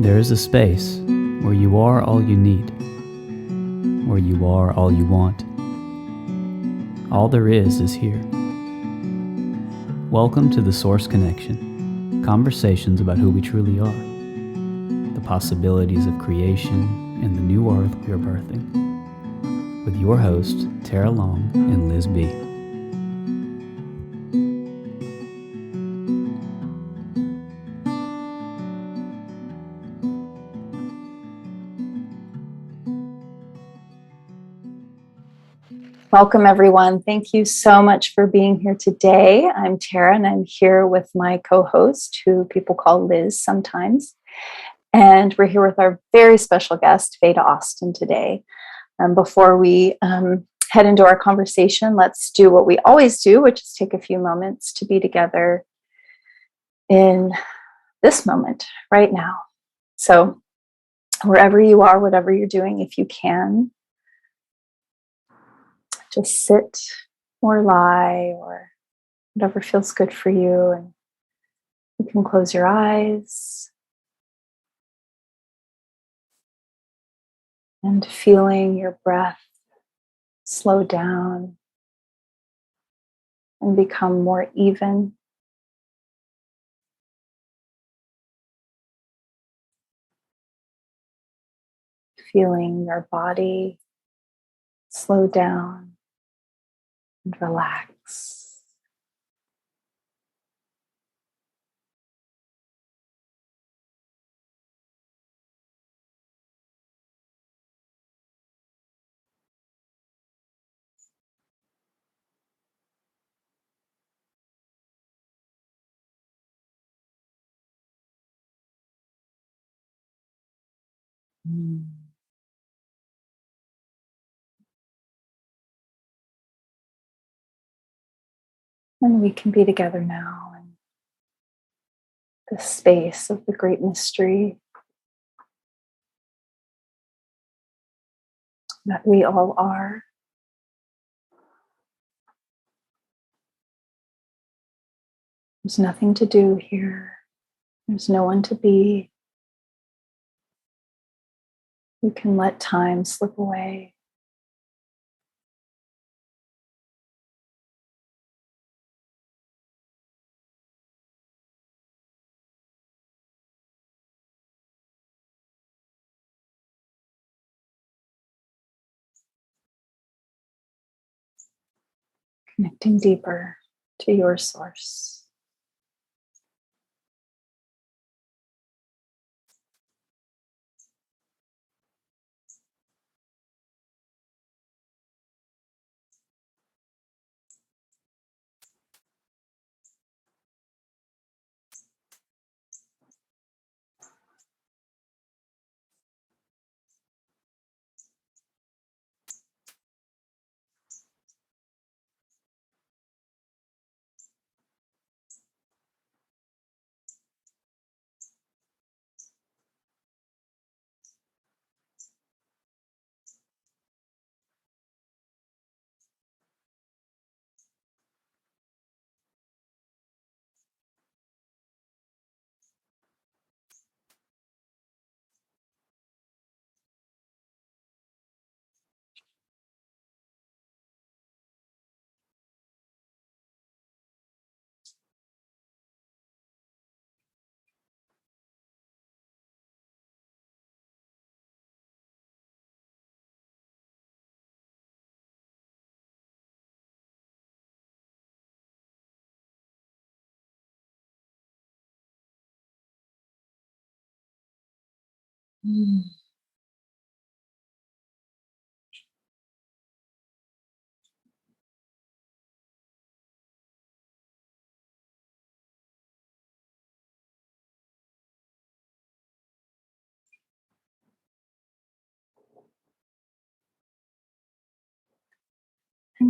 There is a space where you are all you need, where you are all you want. All there is here. Welcome to the Source Connection, conversations about who we truly are, the possibilities of creation and the new earth we are birthing, with your hosts, Tara Long and Liz B. Welcome, everyone. Thank you so much for being here today. I'm Tara, and I'm here with my co-host, who people call Liz sometimes. And we're here with our very special guest, Veda Austin, today. Before we head into our conversation, let's do what we always do, which is take a few moments to be together in this moment right now. So wherever you are, whatever you're doing, if you can, just sit or lie or whatever feels good for you. And you can close your eyes and feeling your breath slow down and become more even. Feeling your body slow down and relax. And we can be together now in the space of the great mystery that we all are. There's nothing to do here. There's no one to be. You can let time slip away. Connecting deeper to your source. And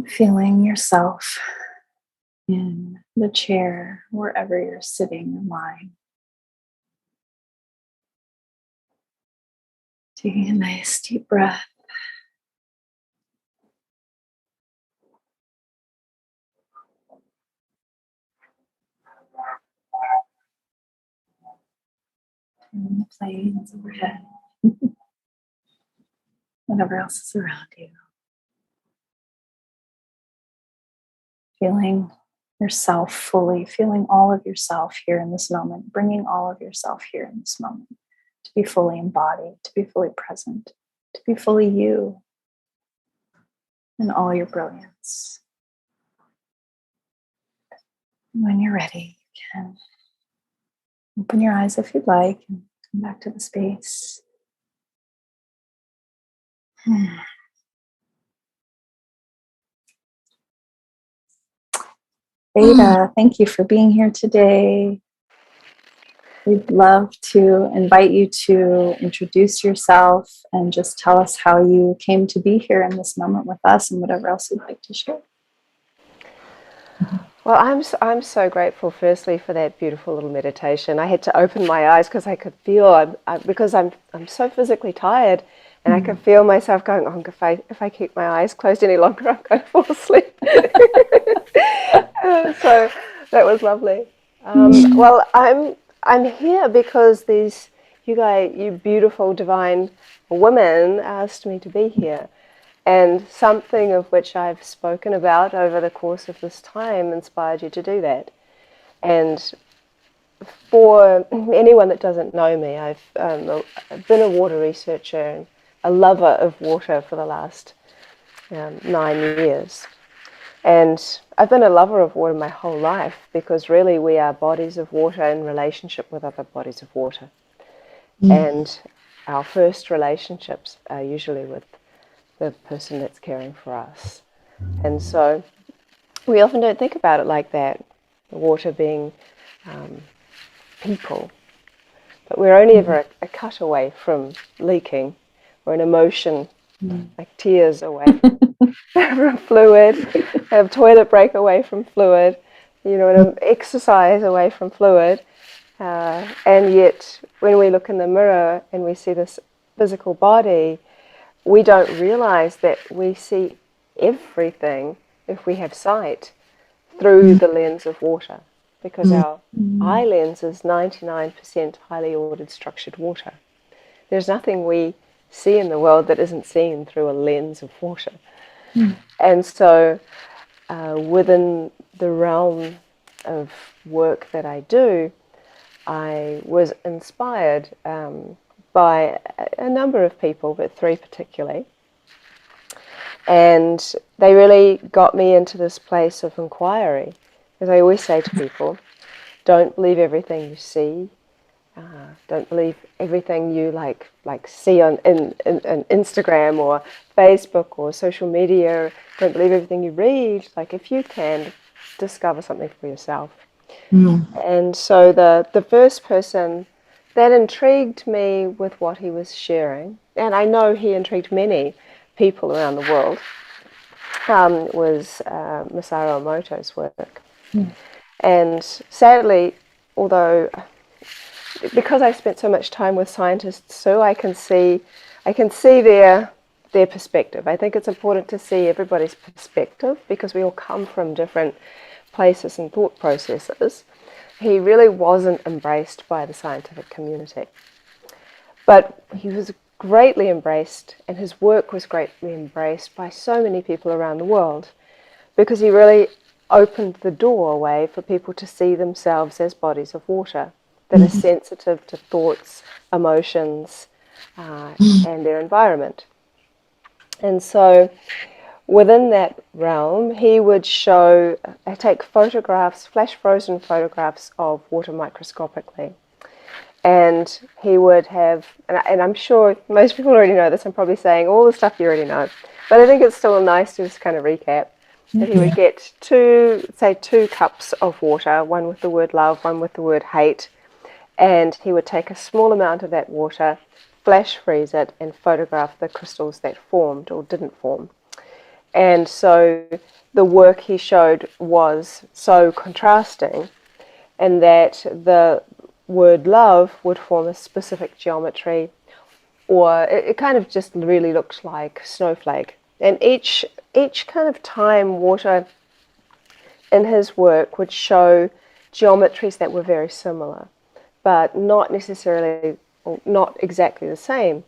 feeling yourself in the chair, wherever you're sitting or lying. Taking a nice deep breath. and the planes overhead, whatever else is around you. Feeling yourself fully, feeling all of yourself here in this moment, bringing all of yourself here in this moment to be fully embodied, to be fully present, to be fully you in all your brilliance. And when you're ready, you can open your eyes if you'd like and come back to the space. Veda, thank you for being here today. We'd love to invite you to introduce yourself and just tell us how you came to be here in this moment with us and whatever else you'd like to share. Well, I'm so grateful, firstly, for that beautiful little meditation. I had to open my eyes because I could feel, because I'm so physically tired, and I could feel myself going, oh, if I keep my eyes closed any longer, I'm going to fall asleep. So that was lovely. Well, I'm here because you beautiful divine women asked me to be here. And something of which I've spoken about over the course of this time inspired you to do that. And for anyone that doesn't know me, I've been a water researcher and a lover of water for the last 9 years. And I've been a lover of water my whole life because really we are bodies of water in relationship with other bodies of water. And our first relationships are usually with the person that's caring for us. And so we often don't think about it like that, the water being people. But we're only ever a cut away from leaking, or an emotion, like tears away from fluid, a toilet break away from fluid, an exercise away from fluid. And yet when we look in the mirror and we see this physical body, we don't realize that we see everything, if we have sight, through the lens of water, because our eye lens is 99% highly ordered, structured water. There's nothing we see in the world that isn't seen through a lens of water. And so within the realm of work that I do, I was inspired by a number of people, but 3 particularly. And they really got me into this place of inquiry. As I always say to people, don't believe everything you see. Don't believe everything you like see on in Instagram or Facebook or social media. Don't believe everything you read. Like, if you can, discover something for yourself. And so the first person that intrigued me with what he was sharing, and I know he intrigued many people around the world, was Masaru Emoto's work. And sadly, because I spent so much time with scientists too, I can see their perspective. I think it's important to see everybody's perspective because we all come from different places and thought processes. He really wasn't embraced by the scientific community. But he was greatly embraced, and his work was greatly embraced by so many people around the world, because he really opened the doorway for people to see themselves as bodies of water that are sensitive to thoughts, emotions, and their environment. And so within that realm, he would take photographs, flash frozen photographs of water microscopically. And he would have, and I'm sure most people already know this, I'm probably saying all the stuff you already know, but I think it's still nice to just kind of recap. That he would get 2 cups of water, one with the word love, one with the word hate, and he would take a small amount of that water, flash freeze it, and photograph the crystals that formed or didn't form. And so the work he showed was so contrasting, and that the word love would form a specific geometry, or it kind of just really looked like snowflake. And each kind of time water in his work would show geometries that were very similar, but not necessarily or not exactly the same.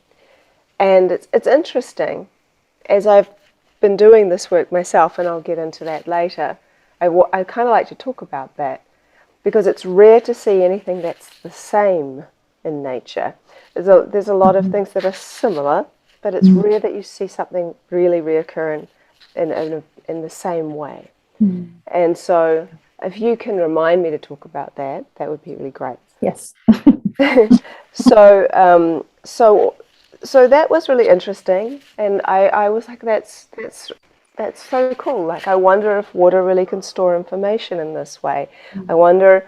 And it's interesting, as I've been doing this work myself, and I'll get into that later, I kind of like to talk about that, because it's rare to see anything that's the same in nature. There's a lot of things that are similar, but it's rare that you see something really reoccurring in the same way. And so if you can remind me to talk about that, that would be really great. Yes. So that was really interesting, and I was like, that's so cool. Like, I wonder if water really can store information in this way. I wonder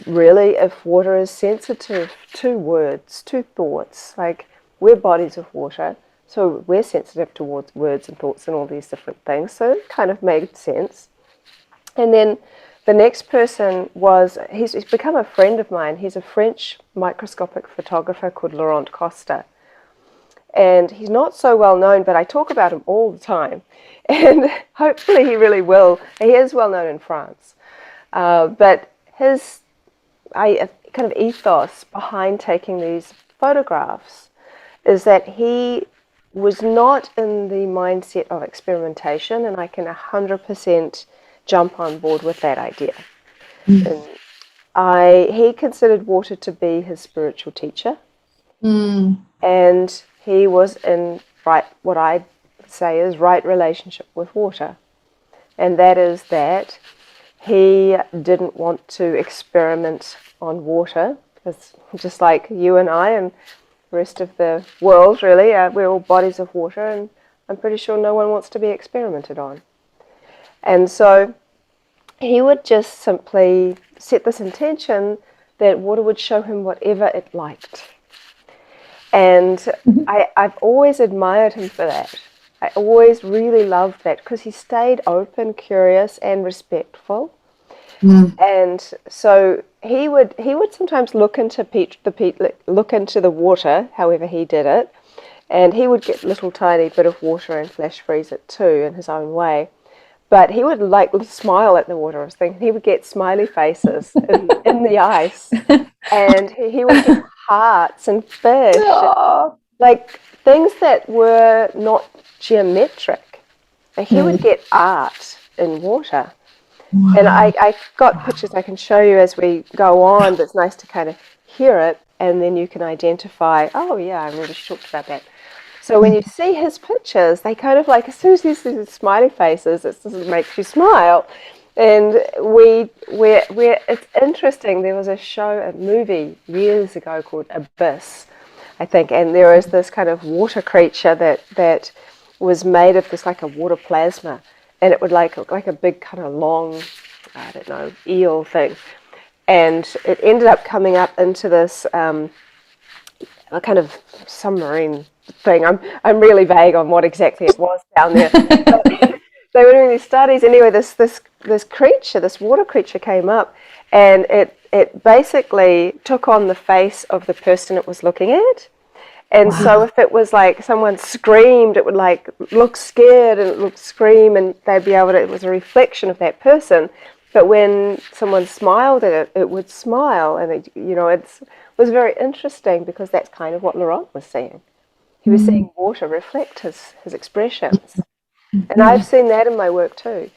really if water is sensitive to words, to thoughts. Like, we're bodies of water, so we're sensitive towards words and thoughts and all these different things. So it kind of made sense. And then the next person he's become a friend of mine. He's a French microscopic photographer called Laurent Costa. And he's not so well known, but I talk about him all the time. And hopefully he really will. He is well known in France. But his kind of ethos behind taking these photographs is that he was not in the mindset of experimentation, and I can 100% jump on board with that idea. And he considered water to be his spiritual teacher. And he was in what I say is right relationship with water. And that is that he didn't want to experiment on water, because just like you and I and the rest of the world, really, we're all bodies of water, and I'm pretty sure no one wants to be experimented on. And so he would just simply set this intention that water would show him whatever it liked. And I've always admired him for that. I always really loved that, because he stayed open, curious, and respectful. And so he would sometimes look into the water, however he did it, and he would get a little tiny bit of water and flash freeze it too in his own way. But he would like smile at the water. I was thinking he would get smiley faces in the ice, and he would get hearts and fish, like things that were not geometric. Like, he would get art in water. Wow. And I got pictures I can show you as we go on, but it's nice to kind of hear it, and then you can identify, oh yeah, I remember she talked about that. So when you see his pictures, they kind of like, as soon as you see the smiley faces, it just makes you smile. And it's interesting, there was a movie years ago called Abyss, I think, and there is this kind of water creature that was made of this, like a water plasma, and it would look like a big kind of long, I don't know, eel thing. And it ended up coming up into this a kind of submarine thing. I'm really vague on what exactly it was down there. But they were doing these studies. Anyway, this creature, this water creature came up, and it basically took on the face of the person it was looking at. And so if it was like someone screamed, it would like look scared and it would scream, and they'd be able to, it was a reflection of that person. But when someone smiled at it, it would smile. And it was very interesting, because that's kind of what Laurent was seeing. He was seeing water reflect his expressions. And I've seen that in my work too.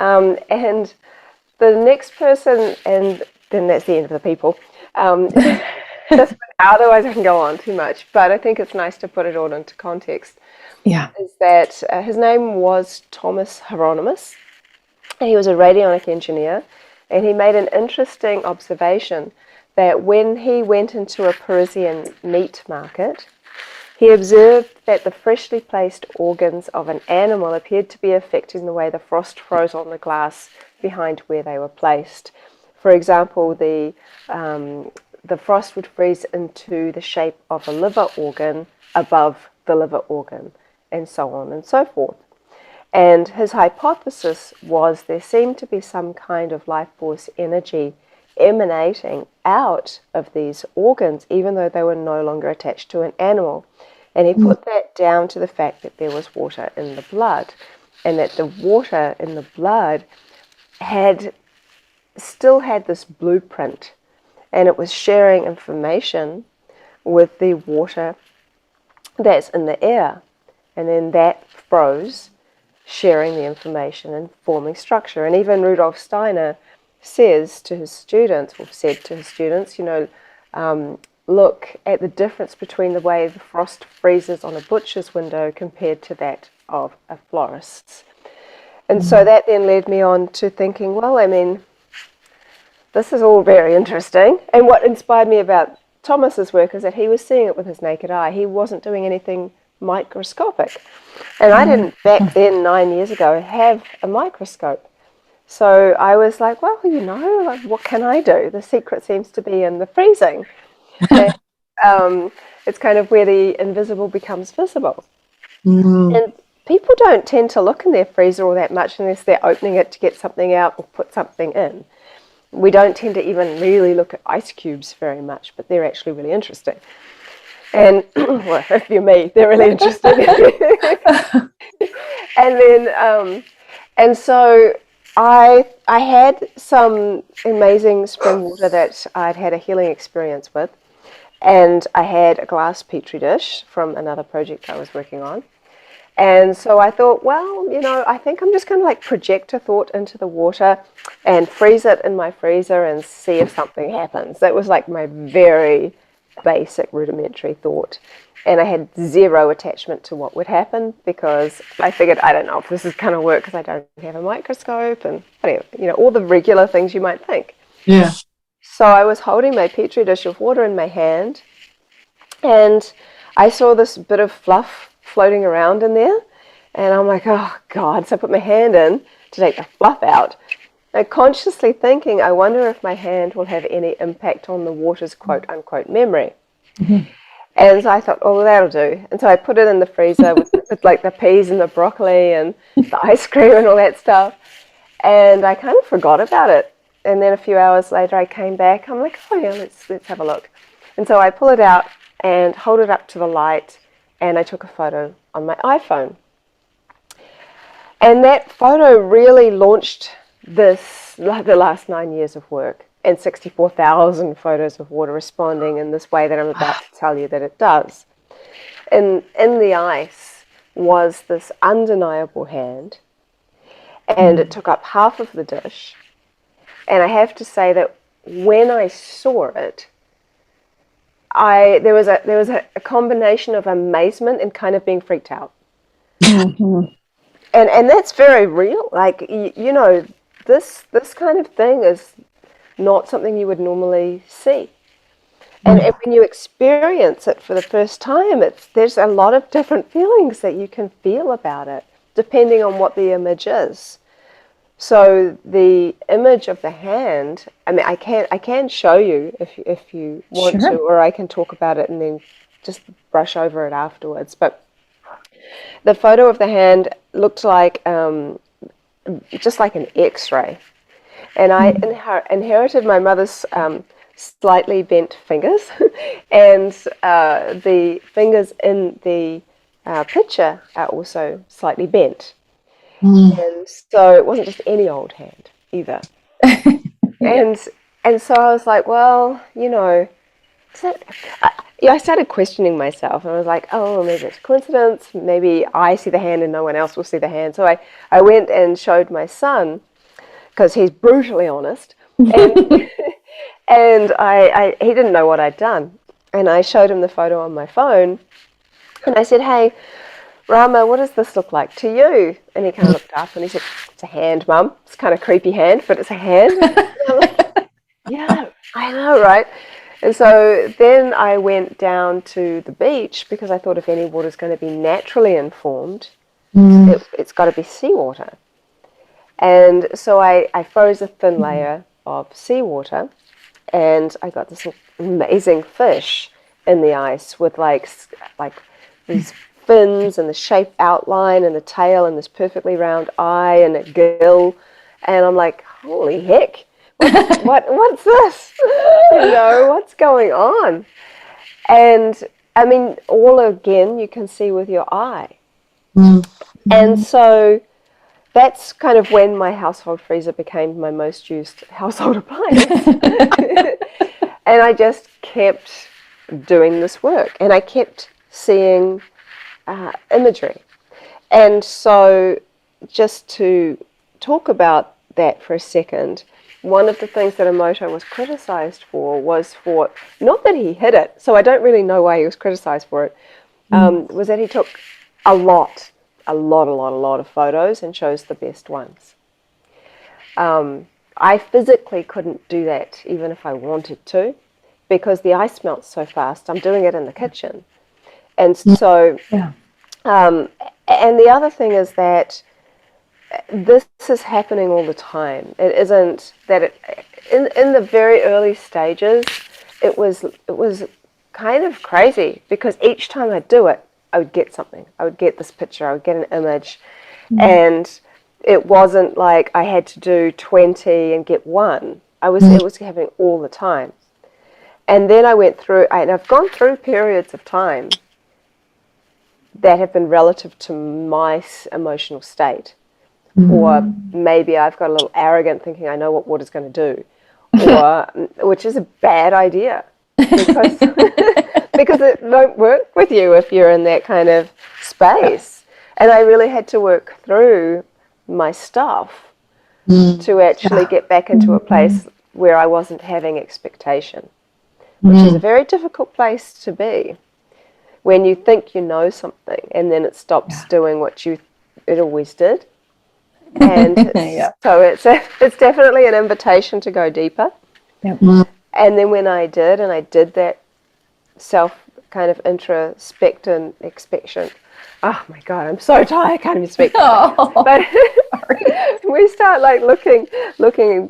And the next person, and then that's the end of the people. Otherwise I can go on too much, but I think it's nice to put it all into context. Yeah. Is that his name was Thomas Hieronymus. He was a radionic engineer, and he made an interesting observation that when he went into a Parisian meat market, he observed that the freshly placed organs of an animal appeared to be affecting the way the frost froze on the glass behind where they were placed. For example, the frost would freeze into the shape of a liver organ above the liver organ, and so on and so forth. And his hypothesis was there seemed to be some kind of life force energy emanating out of these organs, even though they were no longer attached to an animal. And he put that down to the fact that there was water in the blood, and that the water in the blood still had this blueprint, and it was sharing information with the water that's in the air. And then that froze, sharing the information and forming structure. And even Rudolf Steiner says to his students, or said to his students, look at the difference between the way the frost freezes on a butcher's window compared to that of a florist's. And so that then led me on to thinking, well, I mean, this is all very interesting. And what inspired me about Thomas's work is that he was seeing it with his naked eye. He wasn't doing anything microscopic. And I didn't, back then, 9 years ago, have a microscope. So I was like, well, what can I do? The secret seems to be in the freezing. And, it's kind of where the invisible becomes visible. And people don't tend to look in their freezer all that much unless they're opening it to get something out or put something in. We don't tend to even really look at ice cubes very much, but they're actually really interesting. And, well, if you're me, they're really interesting. And then, and so I had some amazing spring water that I'd had a healing experience with. And I had a glass petri dish from another project I was working on. And so I thought, well, I think I'm just going to project a thought into the water and freeze it in my freezer and see if something happens. That was my very basic rudimentary thought. And I had zero attachment to what would happen because I figured, I don't know if this is going to work because I don't have a microscope and whatever, all the regular things you might think. Yeah. So I was holding my petri dish of water in my hand and I saw this bit of fluff floating around in there. And I'm like, oh God. So I put my hand in to take the fluff out. And consciously thinking, I wonder if my hand will have any impact on the water's quote unquote memory. Mm-hmm. And so I thought, oh, well, that'll do. And so I put it in the freezer with the peas and the broccoli and the ice cream and all that stuff. And I kind of forgot about it. And then a few hours later I came back. I'm like, oh yeah, let's have a look. And so I pull it out and hold it up to the light and I took a photo on my iPhone. And that photo really launched the last 9 years of work and 64,000 photos of water responding in this way that I'm about to tell you that it does. And in the ice was this undeniable hand and it took up half of the dish. And I have to say that when I saw it, there was a combination of amazement and kind of being freaked out. Mm-hmm. And that's very real. This kind of thing is not something you would normally see. And when you experience it for the first time, there's a lot of different feelings that you can feel about it, depending on what the image is. So the image of the hand, I can show you if you want to, or I can talk about it and then just brush over it afterwards. But the photo of the hand looked like just like an X-ray, and I inherited my mother's slightly bent fingers, and the fingers in the picture are also slightly bent. And so it wasn't just any old hand either. And so I was like, well, I started questioning myself. And I was like, oh, maybe it's a coincidence. Maybe I see the hand and no one else will see the hand. So I went and showed my son, because he's brutally honest. And, and he didn't know what I'd done. And I showed him the photo on my phone. And I said, hey, Rama, what does this look like to you? And he kind of looked up and he said, it's a hand, Mum. It's kind of creepy hand, but it's a hand. And I'm like, yeah, I know, right? And so then I went down to the beach because I thought if any water is going to be naturally informed, it's got to be seawater. And so I froze a thin layer of seawater and I got this amazing fish in the ice with like these fins and the shape outline and the tail and this perfectly round eye and a gill. And I'm like, holy heck, what's this? What's going on? And all again, you can see with your eye. Mm-hmm. And so that's kind of when my household freezer became my most used household appliance. And I just kept doing this work, and I kept seeing imagery. And so just to talk about that for a second, one of the things that Emoto was criticized for was for, not that he hid it, so I don't really know why he was criticized for it, was that he took a lot of photos and chose the best ones. I physically couldn't do that even if I wanted to, because the ice melts so fast. I'm doing it in the kitchen. And so, and the other thing is that this is happening all the time. It isn't that in the very early stages, it was kind of crazy, because each time I do it, I would get something. I would get this picture, I would get an image, and it wasn't like I had to do 20 and get one. It was happening all the time. And then I went through, and I've gone through periods of time that have been relative to my emotional state. Or maybe I've got a little arrogant thinking I know what water's going to do, or which is a bad idea, because because it won't work with you if you're in that kind of space. And I really had to work through my stuff to actually get back into a place where I wasn't having expectation, which is a very difficult place to be when you think you know something and then it stops doing what it always did. And so it's definitely an invitation to go deeper. And then when I did that self kind of introspection, oh my God, I'm so tired, I can't even speak. But we start like looking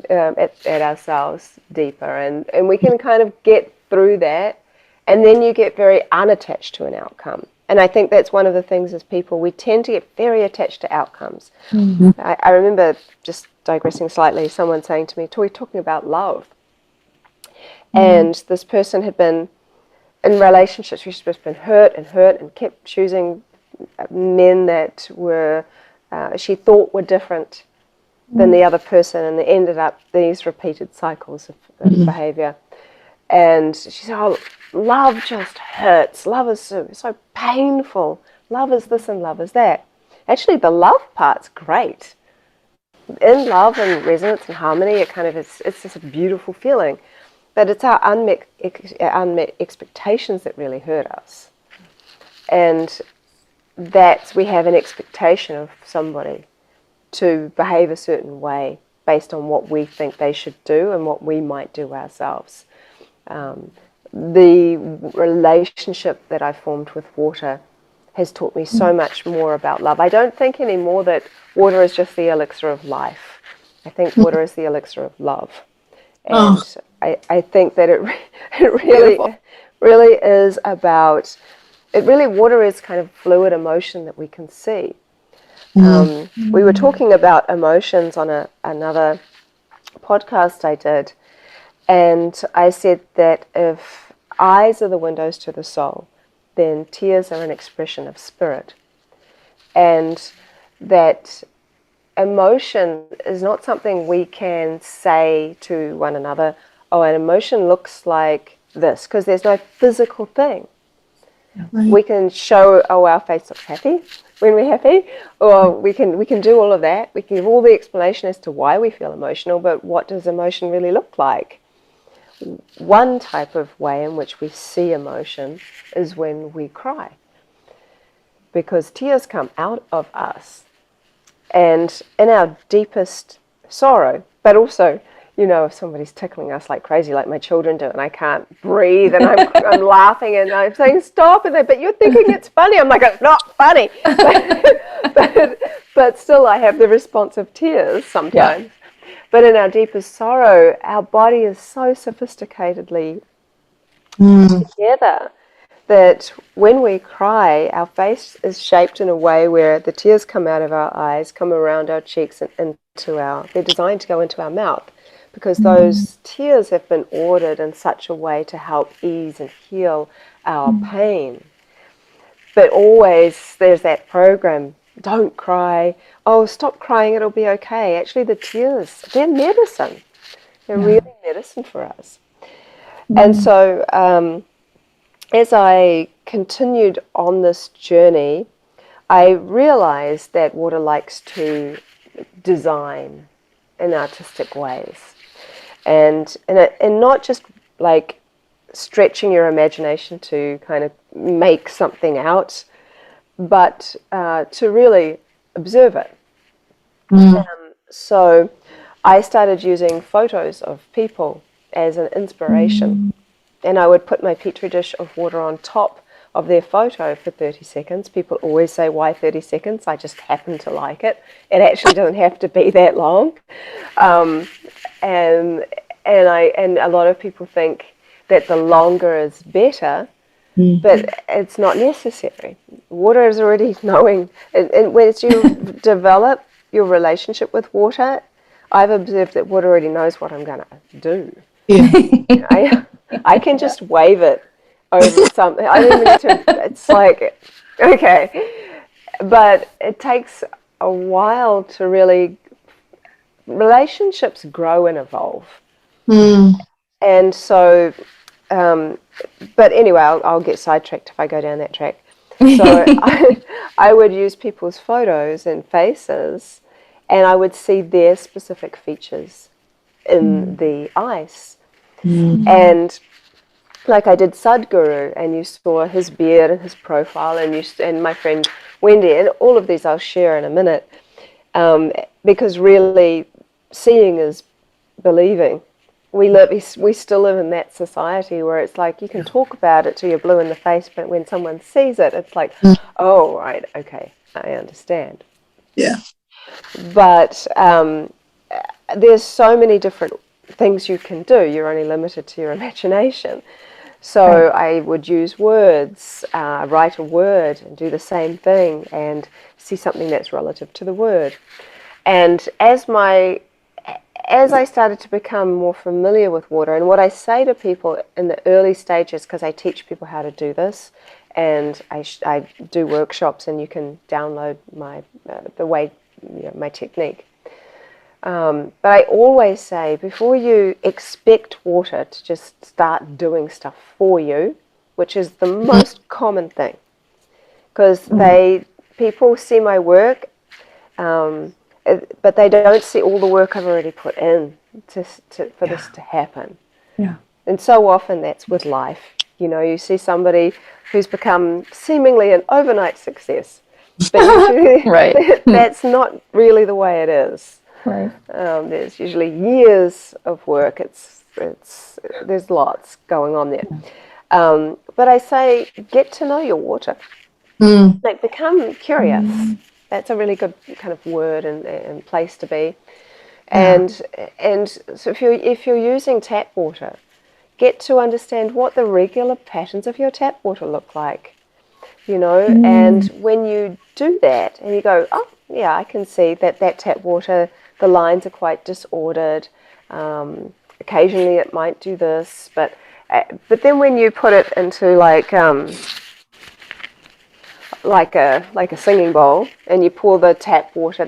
at ourselves deeper, and we can kind of get through that, and then you get very unattached to an outcome. And I think that's one of the things as people, we tend to get very attached to outcomes. I remember, just digressing slightly, someone saying to me, we're talking about love. And this person had been in relationships, she's just been hurt and kept choosing men that were, she thought were different than the other person, and it ended up these repeated cycles of behavior. And she said, oh, love just hurts. Love is so painful. Love is this and love is that. Actually, the love part's great. In love and resonance and harmony, it's just a beautiful feeling. But it's our unmet expectations that really hurt us. And that we have an expectation of somebody to behave a certain way based on what we think they should do and what we might do ourselves. The relationship that I formed with water has taught me so much more about love. I don't think anymore that water is just the elixir of life. I think water is the elixir of love. And I think that it really is about, water is kind of fluid emotion that we can see. We were talking about emotions on another podcast I did, and I said that if eyes are the windows to the soul, then tears are an expression of spirit. And that emotion is not something we can say to one another, oh, an emotion looks like this, because there's no physical thing. We can show, oh, our face looks happy when we're happy, or we can do all of that. We can give all the explanation as to why we feel emotional, but what does emotion really look like? One type of way in which we see emotion is when we cry, because tears come out of us, and in our deepest sorrow, but also, if somebody's tickling us like crazy, like my children do, and I can't breathe, and I'm laughing, and I'm saying stop, but you're thinking it's funny. I'm like, it's not funny, but still, I have the response of tears sometimes. Yeah. But in our deepest sorrow, our body is so sophisticatedly together that when we cry, our face is shaped in a way where the tears come out of our eyes, come around our cheeks, and they're designed to go into our mouth, because those tears have been ordered in such a way to help ease and heal our pain. But always there's that program, don't cry, oh, stop crying, it'll be okay. Actually, the tears, they're medicine. They're really medicine for us. And so as I continued on this journey, I realized that water likes to design in artistic ways, and not just like stretching your imagination to kind of make something out, but to really observe it. So I started using photos of people as an inspiration, and I would put my petri dish of water on top of their photo for 30 seconds. People always say, why 30 seconds? I just happen to like it. It actually doesn't have to be that long. And a lot of people think that the longer is better, but it's not necessary. Water is already knowing. And once you develop your relationship with water, I've observed that water already knows what I'm going to do. Yeah. I can just wave it over something. I don't even need to, it's like, okay. But it takes a while to really, relationships grow and evolve. And so, but anyway, I'll get sidetracked if I go down that track. So I would use people's photos and faces, and I would see their specific features in the ice. And like I did Sadhguru, and you saw his beard and his profile, and my friend Wendy, and all of these I'll share in a minute, because really seeing is believing. We still live in that society where it's like you can talk about it till you're blue in the face, but when someone sees it, it's like, oh, right, okay, I understand. Yeah. But there's so many different things you can do. You're only limited to your imagination. So I would use words, write a word and do the same thing and see something that's relative to the word. And as I started to become more familiar with water, and what I say to people in the early stages, because I teach people how to do this, and I do workshops, and you can download my my technique. But I always say, before you expect water to just start doing stuff for you, which is the most common thing, because people see my work, but they don't see all the work I've already put in for this to happen. Yeah. And so often that's with life. You know, you see somebody who's become seemingly an overnight success, but usually that's not really the way it is. Right. There's usually years of work. There's lots going on there. But I say, get to know your water. Like, become curious. That's a really good kind of word and place to be. And so if you're using tap water, get to understand what the regular patterns of your tap water look like. You know, and when you do that, and you go, oh yeah, I can see that tap water, the lines are quite disordered. Occasionally it might do this, but then when you put it into like a singing bowl, and you pour the tap water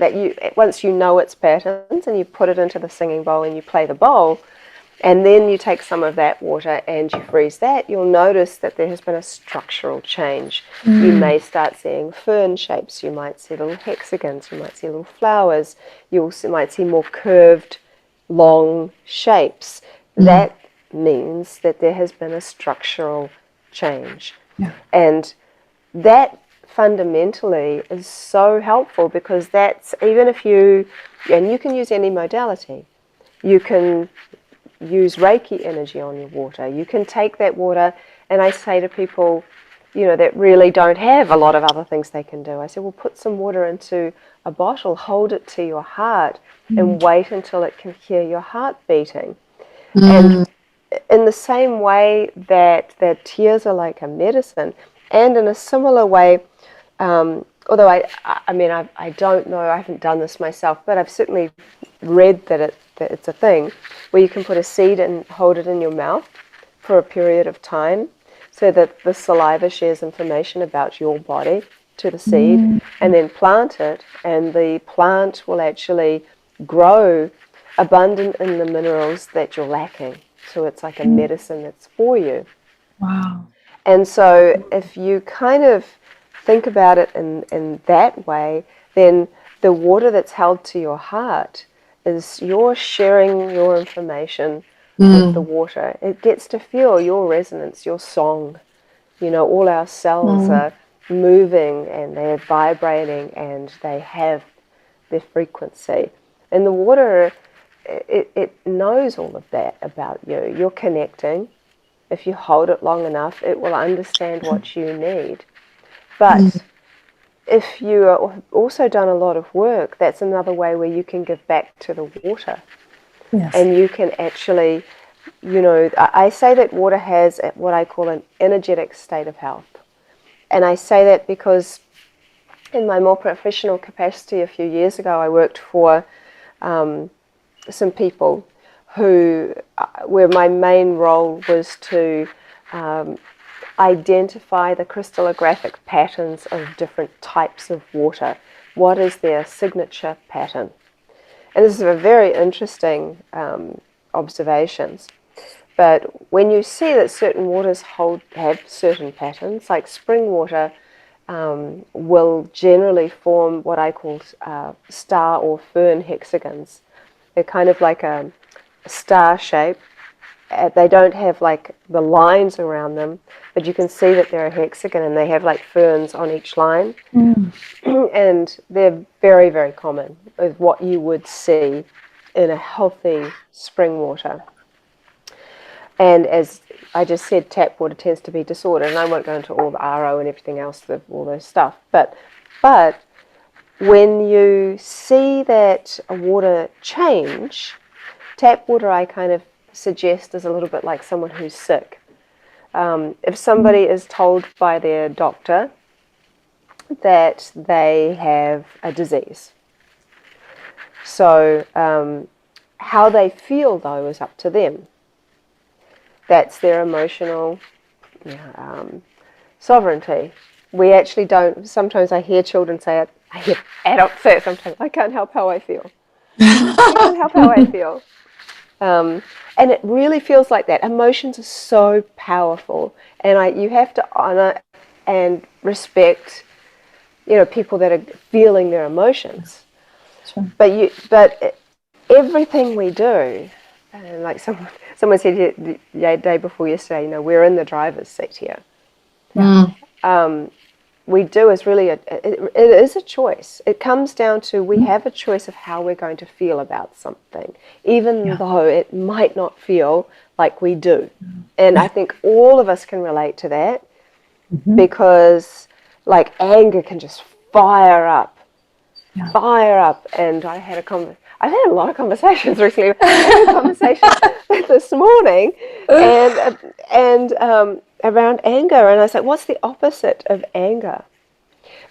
once you know its patterns, and you put it into the singing bowl and you play the bowl, and then you take some of that water and you freeze that, you'll notice that there has been a structural change. You may start seeing fern shapes, you might see little hexagons, you might see little flowers, you might see more curved, long shapes. That means that there has been a structural change. And that fundamentally is so helpful, because that's, even if you can use any modality, you can use Reiki energy on your water. You can take that water, and I say to people, you know, that really don't have a lot of other things they can do, I say, well, put some water into a bottle, hold it to your heart, and wait until it can hear your heart beating. And in the same way that tears are like a medicine, and in a similar way, although I don't know, I haven't done this myself, but I've certainly read that it's a thing where you can put a seed and hold it in your mouth for a period of time, so that the saliva shares information about your body to the seed, and then plant it, and the plant will actually grow abundant in the minerals that you're lacking. So it's like a medicine that's for you. Wow. And so if you kind of think about it in that way, then the water that's held to your heart is you're sharing your information with the water. It gets to feel your resonance, your song. You know, all our cells are moving and they're vibrating and they have their frequency. And the water, it knows all of that about you. You're connecting. If you hold it long enough, it will understand what you need. But if you have also done a lot of work, that's another way where you can give back to the water. Yes. And you can actually, you know, I say that water has what I call an energetic state of health. And I say that because in my more professional capacity a few years ago, I worked for some people who, where my main role was to identify the crystallographic patterns of different types of water. What is their signature pattern? And this is a very interesting observations. But when you see that certain waters have certain patterns, like spring water will generally form what I call star or fern hexagons. They're kind of like a star shape. They don't have like the lines around them, but you can see that they're a hexagon and they have like ferns on each line. And they're very, very common with what you would see in a healthy spring water. And as I just said, tap water tends to be disordered, and I won't go into all the RO and everything else, all those stuff. But when you see that a water change, tap water I kind of suggest is a little bit like someone who's sick. If somebody is told by their doctor that they have a disease, so how they feel though is up to them. That's their emotional sovereignty. We actually don't, sometimes I hear children say it, I hear adults say it sometimes, I can't help how I feel. I can't help how I feel. And it really feels like that. Emotions are so powerful, and you have to honor and respect, you know, people that are feeling their emotions. Sure. But everything we do, and like someone said the day before yesterday, you know, we're in the driver's seat here. We do is really, it is a choice. It comes down to we have a choice of how we're going to feel about something, even though it might not feel like we do. And I think all of us can relate to that because like anger can just fire up. And I've had a lot of conversations recently. I had a conversation this morning and around anger, and I said, what's the opposite of anger?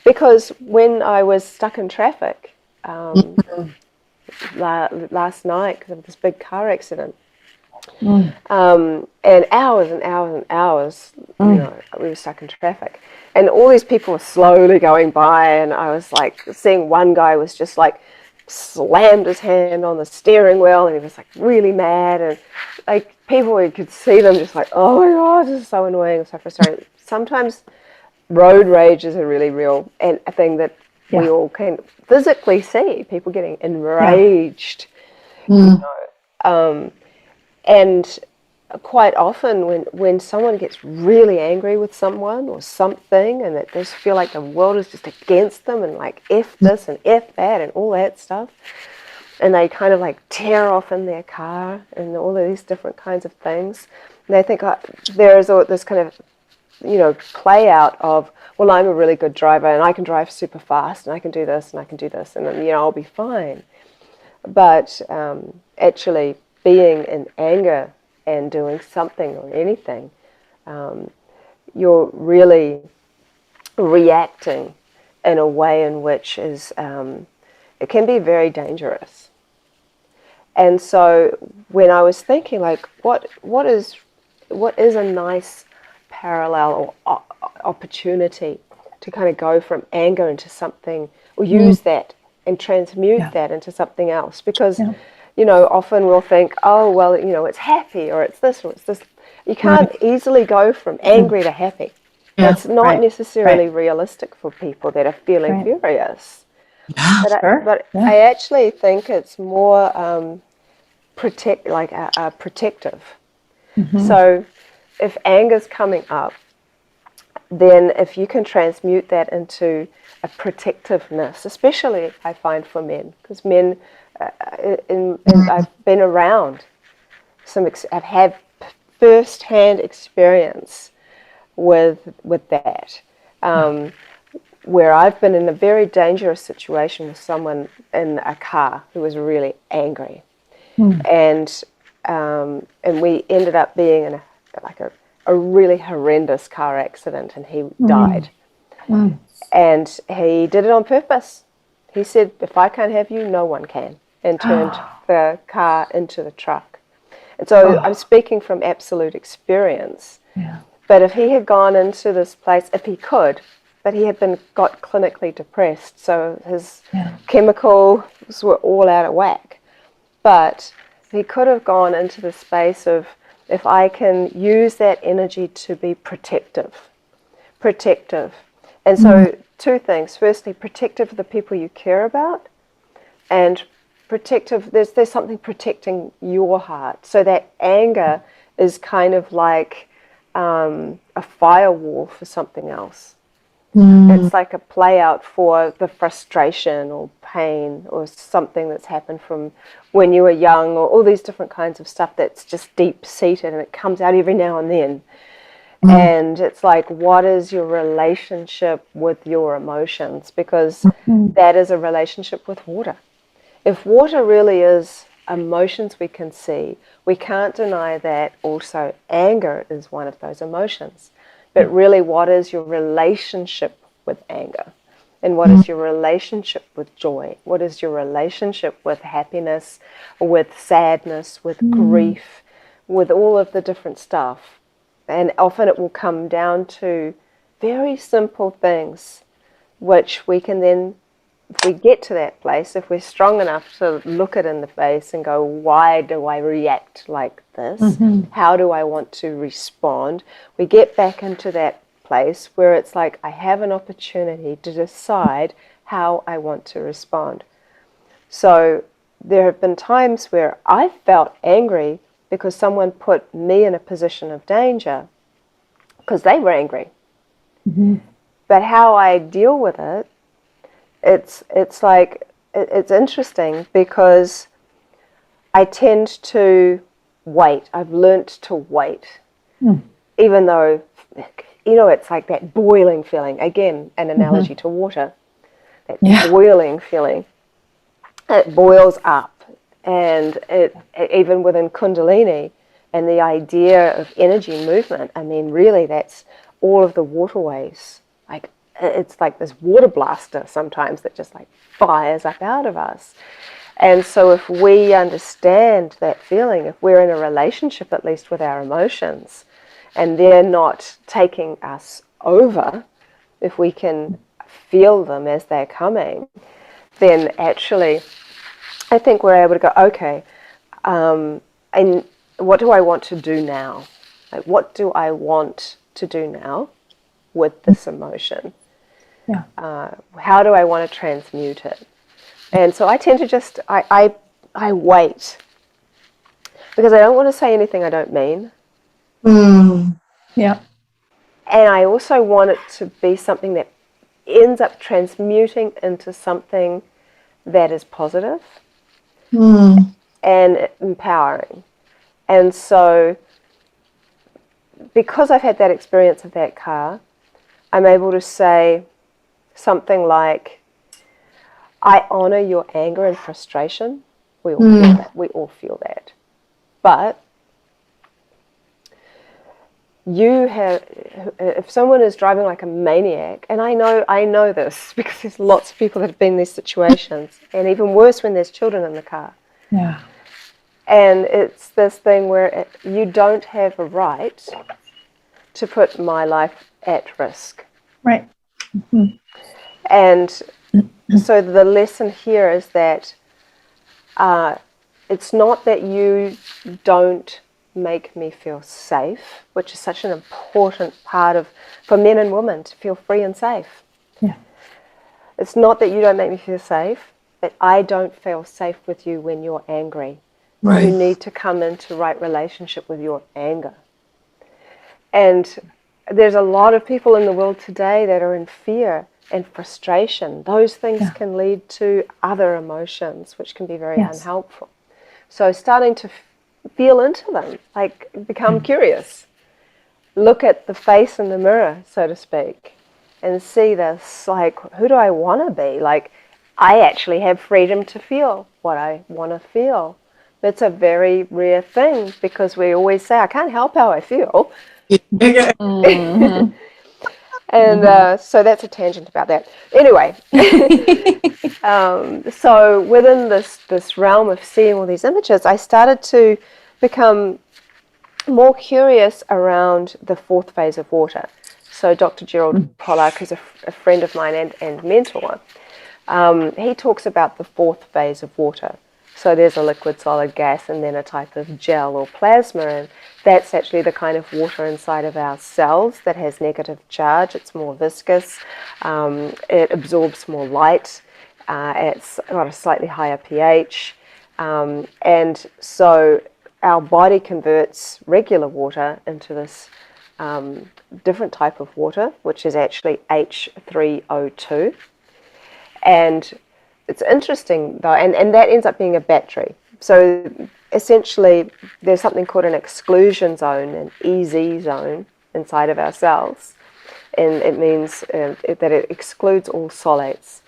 Because when I was stuck in traffic last night because of this big car accident, and hours and hours and hours, you know, we were stuck in traffic, and all these people were slowly going by, and I was like seeing one guy was just like slammed his hand on the steering wheel, and he was like really mad, and like people, you could see them just like, oh my god, this is so annoying, so frustrating. Sometimes road rage is a really real thing that we all can physically see, people getting enraged, you know. And quite often when someone gets really angry with someone or something, and that they just feel like the world is just against them, and like F this and F that and all that stuff, and they kind of like tear off in their car and all of these different kinds of things, and they think there is this kind of, you know, play out of, well, I'm a really good driver and I can drive super fast and I can do this and I can do this and then, you know, I'll be fine. But actually being in anger and doing something or anything, you're really reacting in a way in which is it can be very dangerous. And so when I was thinking, like, what is a nice parallel or opportunity to kind of go from anger into something, or use that and transmute that into something else, because you know, often we'll think, oh well, you know, it's happy or it's this or it's this, You can't easily go from angry to happy. Yeah, It's not necessarily realistic for people that are feeling furious. Yeah, But I actually think it's more protective. So if anger's coming up, then if you can transmute that into a protectiveness, especially I find for men, because men, I've been around I've had first-hand experience with that, where I've been in a very dangerous situation with someone in a car who was really angry, and we ended up being in a really horrendous car accident, and he died. And he did it on purpose. He said, if I can't have you, no one can, and turned the car into the truck. And so I'm speaking from absolute experience. Yeah. But if he had gone into this place, if he could, but he had got clinically depressed, so his chemicals were all out of whack. But he could have gone into the space of, if I can use that energy to be protective. And so two things. Firstly, protective of the people you care about, and protective, there's something protecting your heart. So that anger is kind of like a firewall for something else. It's like a play out for the frustration or pain or something that's happened from when you were young, or all these different kinds of stuff that's just deep seated and it comes out every now and then. And it's like, what is your relationship with your emotions? Because that is a relationship with water. If water really is emotions we can see, we can't deny that also anger is one of those emotions. But really, what is your relationship with anger? And what is your relationship with joy? What is your relationship with happiness, with sadness, with grief, with all of the different stuff? And often it will come down to very simple things, which we can then, if we get to that place, if we're strong enough to look it in the face and go, why do I react like this? How do I want to respond? We get back into that place where it's like, I have an opportunity to decide how I want to respond. So there have been times where I felt angry because someone put me in a position of danger because they were angry. But how I deal with it, it's like, it's interesting because I tend to wait. I've learnt to wait, even though, it's like that boiling feeling. Again, an analogy to water, that boiling feeling. It boils up, and it even within Kundalini and the idea of energy movement, I mean, really that's all of the waterways. Like, it's like this water blaster sometimes that just like fires up out of us. And so if we understand that feeling, if we're in a relationship at least with our emotions and they're not taking us over, if we can feel them as they're coming, then actually I think we're able to go, okay, and what do I want to do now? Like, what do I want to do now with this emotion? How do I want to transmute it? And so I tend to just, I wait. Because I don't want to say anything I don't mean. Yeah. And I also want it to be something that ends up transmuting into something that is positive and empowering. And so, because I've had that experience of that car, I'm able to say something like, I honor your anger and frustration. We all feel that. We all feel that. But you have, if someone is driving like a maniac, and I know this because there's lots of people that have been in these situations, and even worse when there's children in the car. Yeah. And it's this thing where you don't have a right to put my life at risk. Right. And so the lesson here is that it's not that you don't make me feel safe, which is such an important part for men and women to feel free and safe. Yeah. It's not that you don't make me feel safe, but I don't feel safe with you when you're angry. Right. You need to come into right relationship with your anger. And there's a lot of people in the world today that are in fear and frustration. Those things can lead to other emotions, which can be very unhelpful. So starting to feel into them, like become curious. Look at the face in the mirror, so to speak, and see this, like, who do I want to be? Like, I actually have freedom to feel what I want to feel. It's a very rare thing because we always say, I can't help how I feel. Mm-hmm. And so that's a tangent about that. Anyway, so within this realm of seeing all these images, I started to become more curious around the fourth phase of water. So Dr. Gerald Pollack, who's a friend of mine and mentor, he talks about the fourth phase of water. So there's a liquid, solid, gas, and then a type of gel or plasma, and that's actually the kind of water inside of our cells that has negative charge. It's more viscous, it absorbs more light, it's got a slightly higher pH, and so our body converts regular water into this different type of water, which is actually H3O2, and it's interesting though, and that ends up being a battery. So essentially there's something called an exclusion zone, an EZ zone inside of our cells, and it means that it excludes all solates.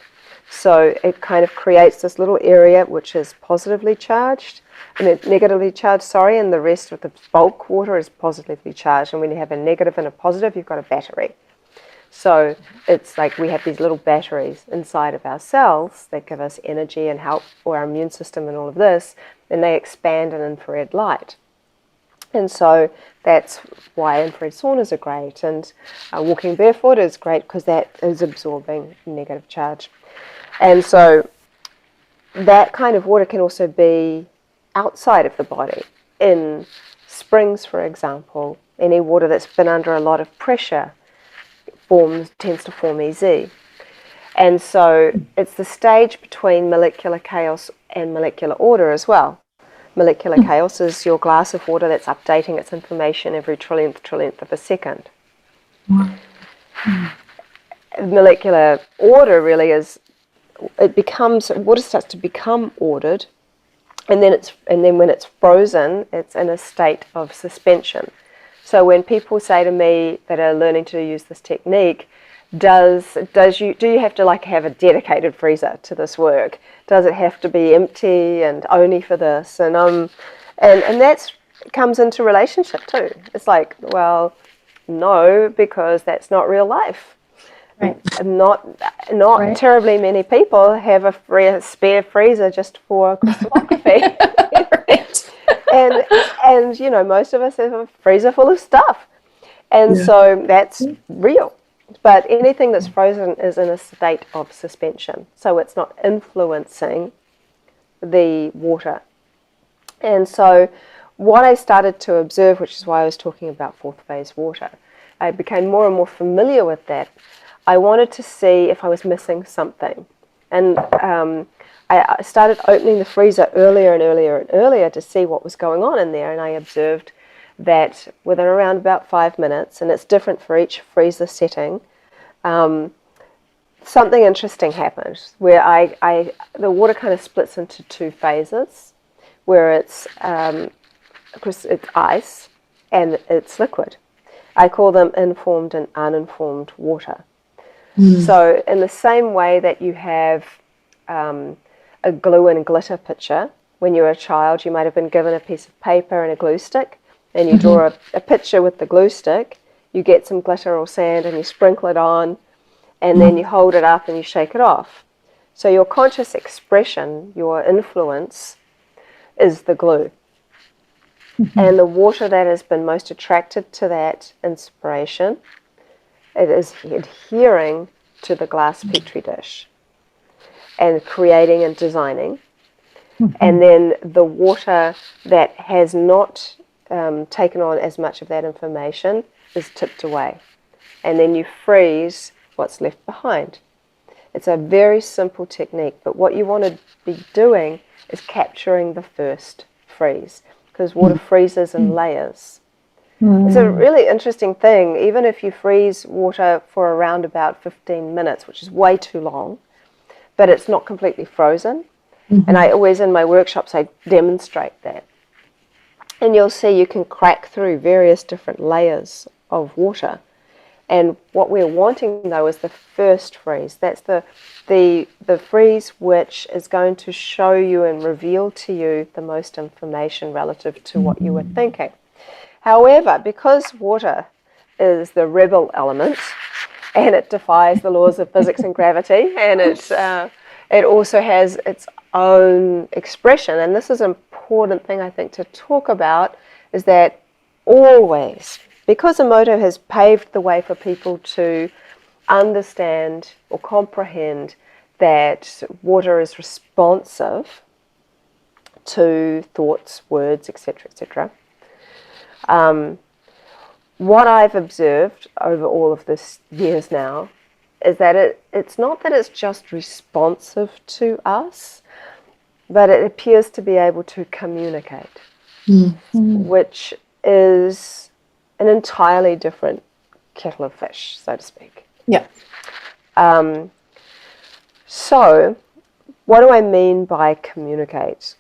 So it kind of creates this little area which is positively charged, and negatively charged, and the rest of the bulk water is positively charged. And when you have a negative and a positive, you've got a battery. So it's like we have these little batteries inside of our cells that give us energy and help for our immune system and all of this, and they expand in infrared light. And so that's why infrared saunas are great, and walking barefoot is great because that is absorbing negative charge. And so that kind of water can also be outside of the body. In springs, for example, any water that's been under a lot of pressure tends to form EZ. And so it's the stage between molecular chaos and molecular order as well. Molecular chaos is your glass of water that's updating its information every trillionth of a second. Molecular order really is, water starts to become ordered, and then when it's frozen, it's in a state of suspension. So when people say to me that are learning to use this technique, do you have to like have a dedicated freezer to this work? Does it have to be empty and only for this? And that comes into relationship too. It's like, well, no, because that's not real life. Right. Not Right. terribly many people have a spare freezer just for crystallography. Right. And you know, most of us have a freezer full of stuff, and so that's real. But anything that's frozen is in a state of suspension, so it's not influencing the water. And so what I started to observe, which is why I was talking about fourth phase water, I became more and more familiar with that. I wanted to see if I was missing something, and I started opening the freezer earlier and earlier and earlier to see what was going on in there, and I observed that within around about 5 minutes, and it's different for each freezer setting, something interesting happened where the water kind of splits into two phases, where it's of course it's ice and it's liquid. I call them informed and uninformed water. So in the same way that you have a glue and glitter picture, when you're a child you might have been given a piece of paper and a glue stick, and you draw a picture with the glue stick, you get some glitter or sand and you sprinkle it on, and then you hold it up and you shake it off. So your conscious expression, your influence, is the glue. And the water that has been most attracted to that inspiration, it is adhering to the glass petri dish and creating and designing. And then the water that has not taken on as much of that information is tipped away. And then you freeze what's left behind. It's a very simple technique, but what you want to be doing is capturing the first freeze, because water freezes in layers. It's a really interesting thing. Even if you freeze water for around about 15 minutes, which is way too long, but it's not completely frozen. And I always, in my workshops, I demonstrate that. And you'll see you can crack through various different layers of water. And what we're wanting, though, is the first freeze. That's the freeze which is going to show you and reveal to you the most information relative to what you were thinking. However, because water is the rebel element, and it defies the laws of physics and gravity, and it also has its own expression, and this is an important thing, I think, to talk about, is that always, because Emoto has paved the way for people to understand or comprehend that water is responsive to thoughts, words, etc., etc. What I've observed over all of this years now is that it's not that it's just responsive to us, but it appears to be able to communicate, which is an entirely different kettle of fish, so to speak. Yeah. So, what do I mean by communicate?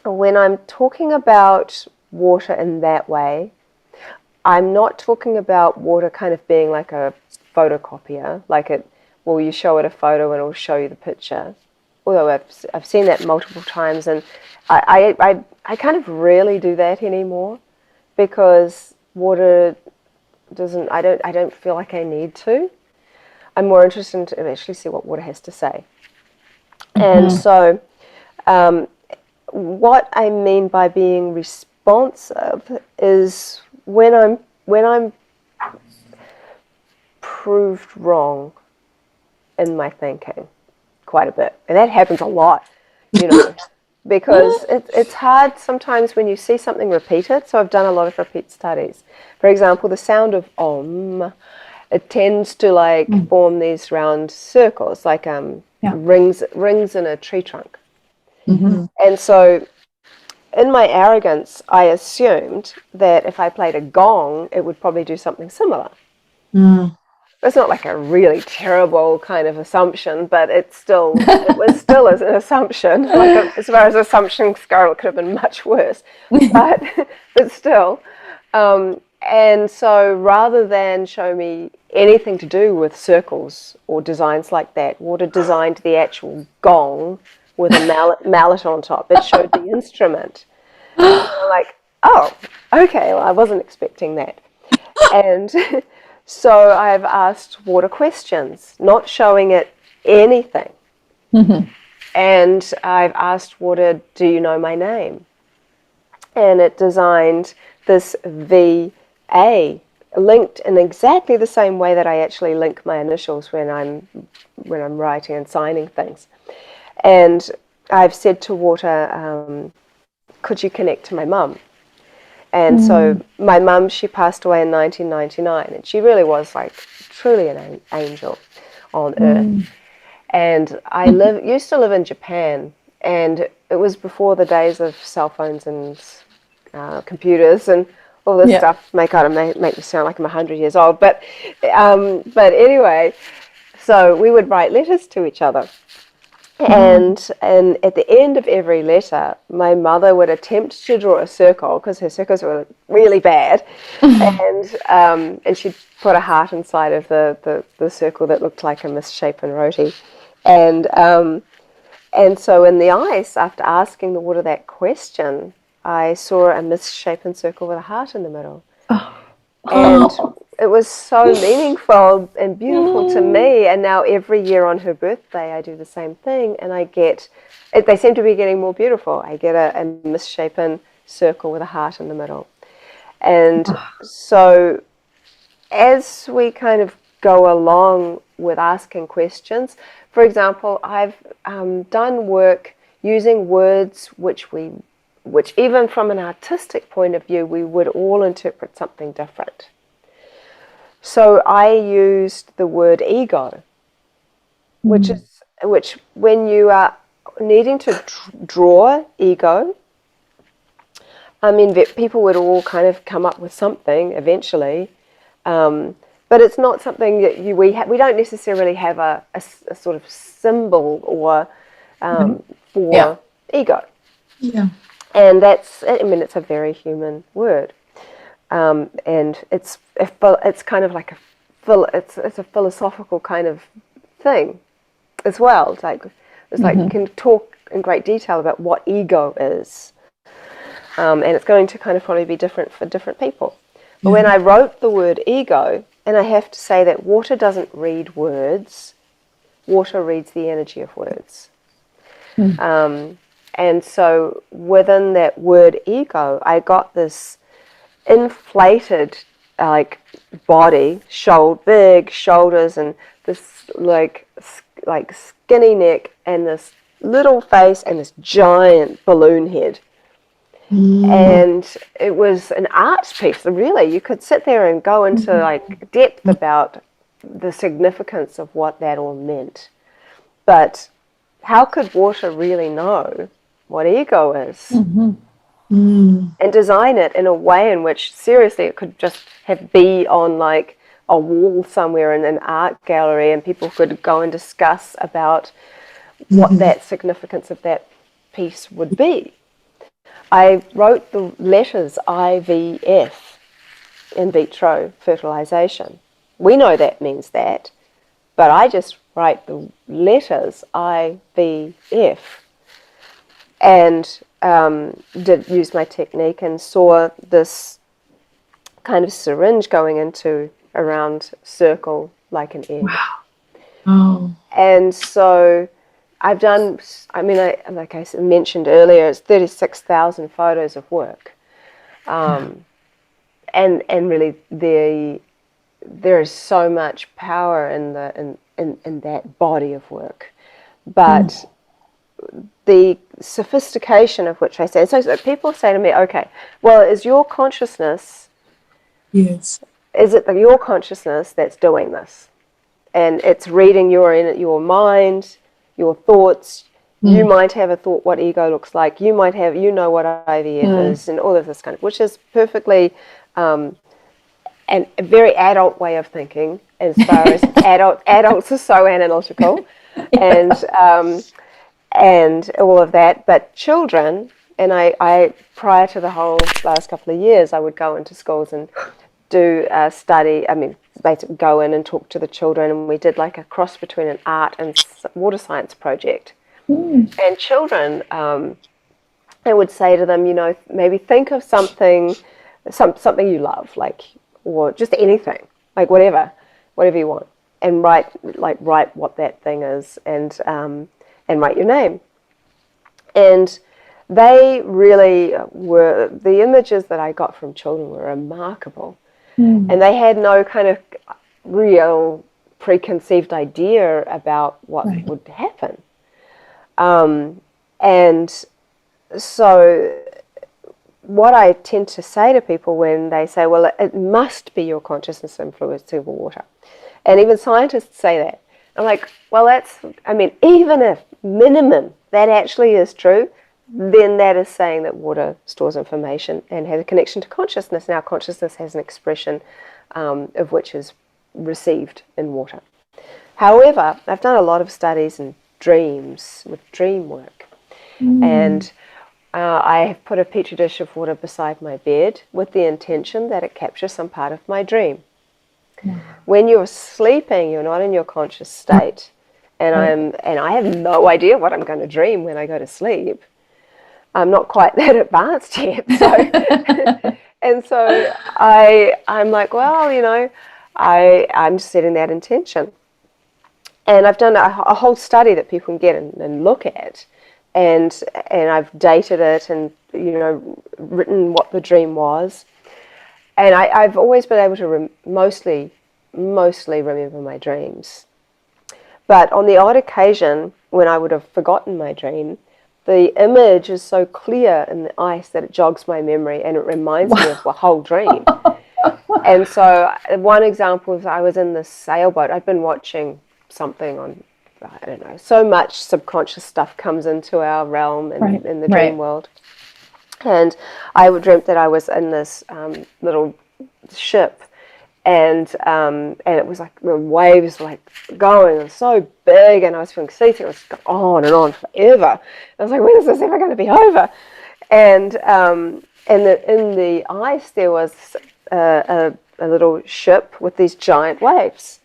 When I'm talking about water in that way, I'm not talking about water kind of being like a photocopier, like you show it a photo and it'll show you the picture. Although I've seen that multiple times, and I kind of rarely do that anymore, because water doesn't. I don't feel like I need to. I'm more interested in to actually see what water has to say. And so, what I mean by being responsive is when I'm proved wrong in my thinking quite a bit, and that happens a lot, because it's hard sometimes when you see something repeated. So I've done a lot of repeat studies. For example, the sound of Om, it tends to form these round circles, like rings in a tree trunk. And so in my arrogance, I assumed that if I played a gong, it would probably do something similar. It's not like a really terrible kind of assumption, but it was still as an assumption. As far as assumptions go, it could have been much worse, but still. And so rather than show me anything to do with circles or designs like that, water designed the actual gong with a mallet on top. It showed the instrument. And I'm like, oh, okay, well, I wasn't expecting that. And so I've asked water questions, not showing it anything. And I've asked water, do you know my name? And it designed this VA, linked in exactly the same way that I actually link my initials when I'm writing and signing things. And I've said to water, could you connect to my mum? And so my mum, she passed away in 1999, and she really was truly an angel on earth. And I used to live in Japan, and it was before the days of cell phones and computers and all this stuff. Make me sound like I'm 100 years old, but anyway, so we would write letters to each other. And at the end of every letter, my mother would attempt to draw a circle, because her circles were really bad, and she'd put a heart inside of the circle that looked like a misshapen roti. And so in the ice, after asking the water that question, I saw a misshapen circle with a heart in the middle. And it was so meaningful and beautiful to me. And now every year on her birthday, I do the same thing, and they seem to be getting more beautiful. I get a misshapen circle with a heart in the middle. And so as we kind of go along with asking questions, for example, I've done work using words which we which even from an artistic point of view, we would all interpret something different. So I used the word ego, which when you are needing to draw ego, I mean, people would all kind of come up with something eventually, but it's not something that we don't necessarily have a sort of symbol or for ego. Yeah. And it's a very human word, and it's kind of like it's a philosophical kind of thing as well. It's like you can talk in great detail about what ego is. And it's going to kind of probably be different for different people. But when I wrote the word ego, and I have to say that water doesn't read words, water reads the energy of words. And so within that word ego, I got this inflated body, big shoulders, and this like skinny neck, and this little face, and this giant balloon head. And it was an art piece, really. You could sit there and go into depth about the significance of what that all meant. But how could water really know what ego is? And design it in a way in which, seriously, it could just be on like a wall somewhere in an art gallery, and people could go and discuss about what that significance of that piece would be. I wrote the letters IVF, in vitro fertilization. We know that means that, but I just write the letters IVF, and did use my technique and saw this kind of syringe going into a round circle like an egg. Wow. Oh. And so I've done, like I mentioned earlier, it's 36,000 photos of work. And really there is so much power in that body of work. But the sophistication of which I say, so people say to me, okay, well, is your consciousness, Yes. is it your consciousness that's doing this? And it's reading your mind, your thoughts. You might have a thought what ego looks like. You might have, what IVF is, and all of this kind of, which is perfectly and a very adult way of thinking, as far as adults are so analytical, and all of that. But children, and I prior to the whole last couple of years, I would go into schools and do a study. Basically go in and talk to the children, and we did like a cross between an art and water science project. And children, I would say to them, maybe think of something you love, or just anything, whatever you want, and write what that thing is, and write your name. And they really were, the images that I got from children were remarkable. And they had no kind of real preconceived idea about what would happen. And so what I tend to say to people when they say, well, it must be your consciousness influencing water. And even scientists say that. I'm like, well, even if minimum that actually is true, then that is saying that water stores information and has a connection to consciousness. Now, consciousness has an expression of which is received in water. However, I've done a lot of studies in dreams, with dream work. And I have put a petri dish of water beside my bed with the intention that it captures some part of my dream. When you're sleeping, you're not in your conscious state. And I have no idea what I'm going to dream when I go to sleep. I'm not quite that advanced yet. So, and so I'm like, well, I'm setting that intention. And I've done a whole study that people can get and look at. And I've dated it and, written what the dream was. And I've always been able to mostly remember my dreams. But on the odd occasion when I would have forgotten my dream, the image is so clear in the ice that it jogs my memory and it reminds me of the whole dream. And so one example is I was in this sailboat. I'd been watching something on, I don't know, so much subconscious stuff comes into our realm in the dream world. And I dreamt that I was in this little ship, and it was like the waves were like going and so big, and I was feeling seasick. It was going on and on forever. I was like, when is this ever going to be over? And in the ice there was a little ship with these giant waves.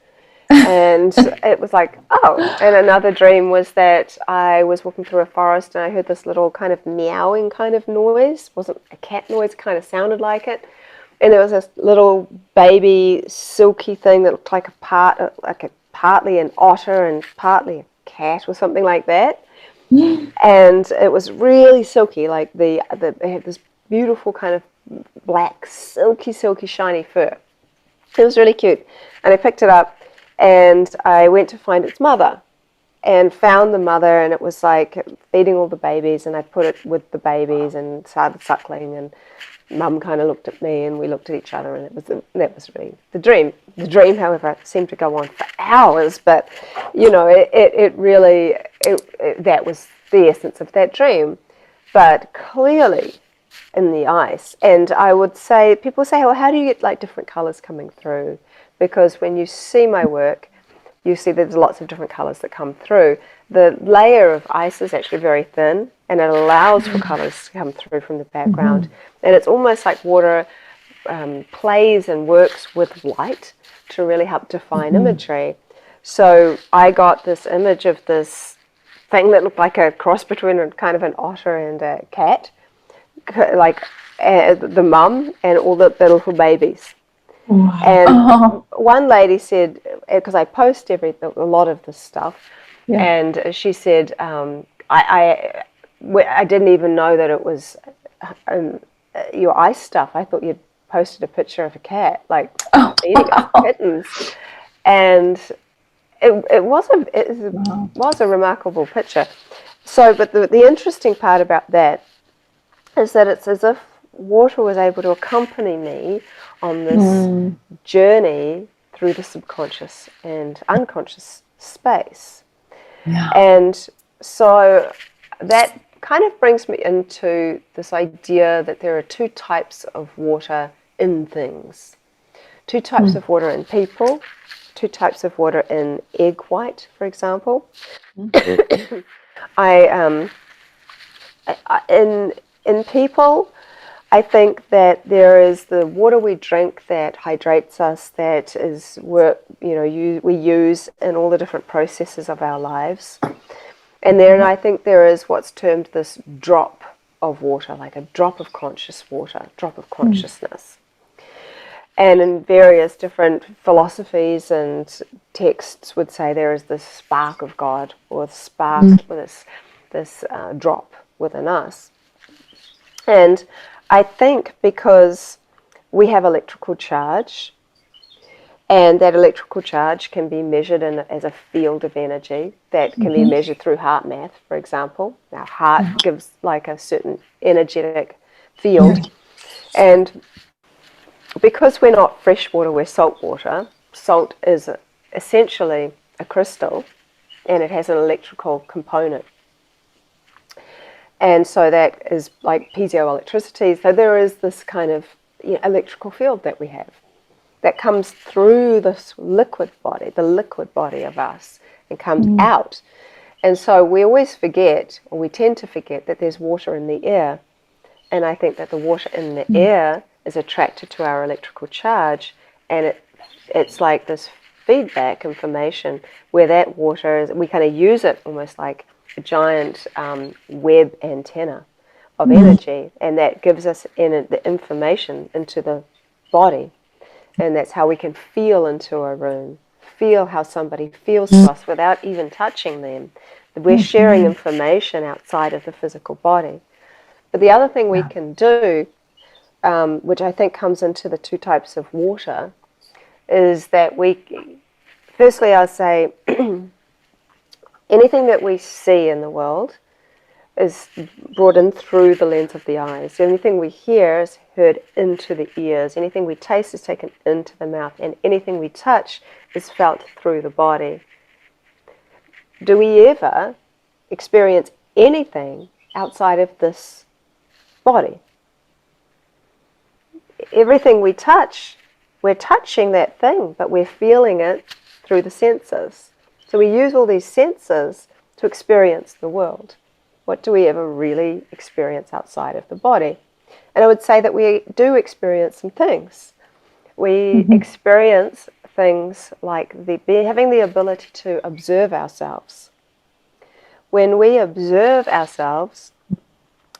And it was like, oh. And another dream was that I was walking through a forest and I heard this little kind of meowing kind of noise. It wasn't a cat noise, kind of sounded like it. And there was this little baby silky thing that looked like partly an otter and partly a cat or something like that. And it was really silky, like it had this beautiful kind of black, silky, shiny fur. It was really cute. And I picked it up and I went to find its mother and found the mother, and it was like feeding all the babies, and I put it with the babies and started suckling, and Mum kind of looked at me and we looked at each other, and that was really the dream. The dream, however, seemed to go on for hours, but you know, it really that was the essence of that dream, but clearly in the ice. And I would say, people say, well, how do you get like different colors coming through? Because when you see my work, you see there's lots of different colors that come through. The layer of ice is actually very thin, and it allows for colors to come through from the background. And it's almost like water plays and works with light to really help define imagery. So I got this image of this thing that looked like a cross between a kind of an otter and a cat, like the mum and all the little babies. Wow. And one lady said, because I post a lot of this stuff, and she said, I didn't even know that it was your ice stuff. I thought you'd posted a picture of a cat, like eating kittens. And it was a remarkable picture. So, but the interesting part about that is that it's as if water was able to accompany me on this journey through the subconscious and unconscious space. Yeah. And so that kind of brings me into this idea that there are two types of water in things. Two types of water in people, two types of water in egg white, for example. In people, I think that there is the water we drink that hydrates us, that is we use in all the different processes of our lives. And then I think there is what's termed this drop of water, like a drop of conscious water, drop of consciousness. And in various different philosophies and texts would say there is this spark of God, or spark with this drop within us. And I think because we have electrical charge, and that electrical charge can be measured as a field of energy that can be measured through heart math, for example. Our heart gives like a certain energetic field. And because we're not fresh water, we're salt water. Salt is essentially a crystal, and it has an electrical component. And so that is like piezoelectricity. So there is this kind of electrical field that we have that comes through this liquid body, the liquid body of us, and comes out. And so we always forget, or we tend to forget, that there's water in the air. And I think that the water in the air is attracted to our electrical charge, and it's like this feedback information where that water is, we kind of use it almost like a giant web antenna of energy, and that gives us the information into the body. And that's how we can feel into a room, feel how somebody feels to us without even touching them. We're sharing information outside of the physical body. But the other thing we can do, which I think comes into the two types of water, is that firstly I'll say, anything that we see in the world, is brought in through the lens of the eyes. Anything we hear is heard into the ears. Anything we taste is taken into the mouth. And anything we touch is felt through the body. Do we ever experience anything outside of this body? Everything we touch, we're touching that thing, but we're feeling it through the senses. So we use all these senses to experience the world. What do we ever really experience outside of the body? And I would say that we do experience some things. We experience things like having the ability to observe ourselves. When we observe ourselves,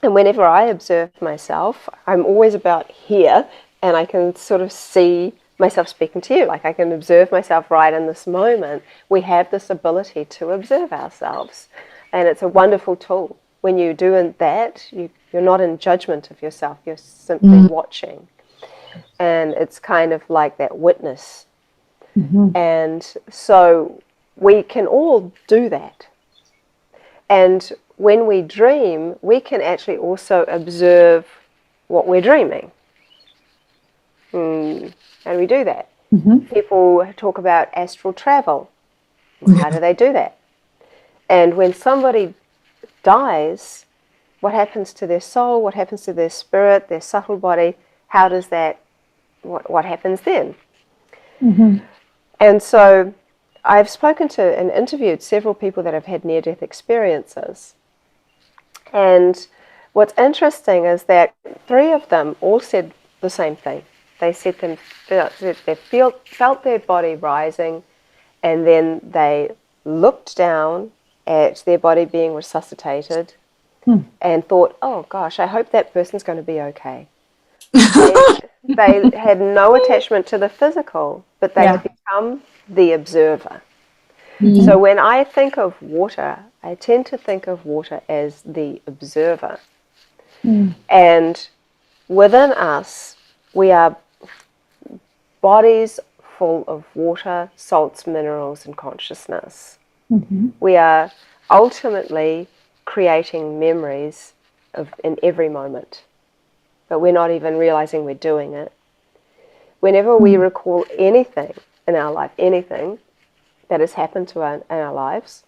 and whenever I observe myself, I'm always about here, and I can sort of see myself speaking to you. Like I can observe myself right in this moment. We have this ability to observe ourselves. And it's a wonderful tool. When you do that, you're not in judgment of yourself. You're simply watching. And it's kind of like that witness. And so we can all do that. And when we dream, we can actually also observe what we're dreaming. And we do that. People talk about astral travel. How do they do that? And when somebody dies, what happens to their soul? What happens to their spirit, their subtle body? How does that, what happens then? And so I've spoken to and interviewed several people that have had near-death experiences. And what's interesting is that 3 of them all said the same thing. They said they felt their body rising, and then they looked down at their body being resuscitated and thought, oh gosh, I hope that person's going to be okay. They had no attachment to the physical, but they had become the observer. So when I think of water, I tend to think of water as the observer. And within us, we are bodies full of water, salts, minerals, and consciousness. We are ultimately creating memories in every moment, but we're not even realizing we're doing it. Whenever we recall anything in our life, anything that has happened to in our lives,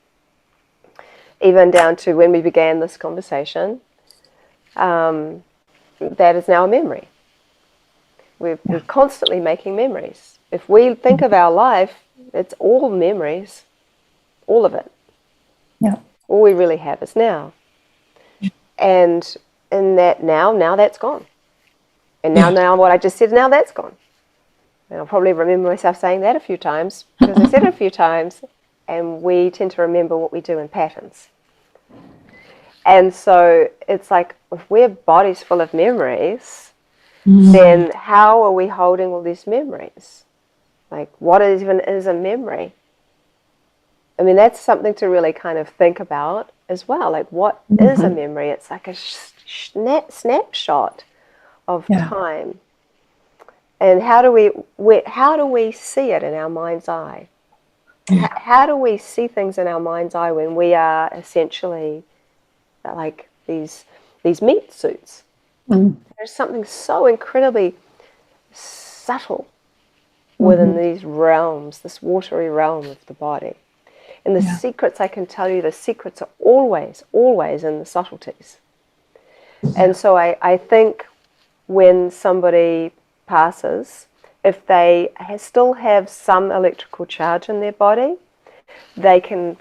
even down to when we began this conversation, that is now a memory. We're constantly making memories. If we think of our life, it's all memories, all of it. All we really have is now. And in that now that's gone. And now what I just said, now that's gone. And I'll probably remember myself saying that a few times, because I said it a few times, and we tend to remember what we do in patterns. And so it's like, if we're bodies full of memories, then how are we holding all these memories? Like, what even is a memory? I mean, that's something to really kind of think about as well. Like, what is a memory? It's like a snapshot of time. And how do we see it in our mind's eye? How do we see things in our mind's eye when we are essentially like these meat suits? There's something so incredibly subtle within these realms, this watery realm of the body. And the secrets, I can tell you, the secrets are always in the subtleties. And so I think when somebody passes, if they still have some electrical charge in their body, they can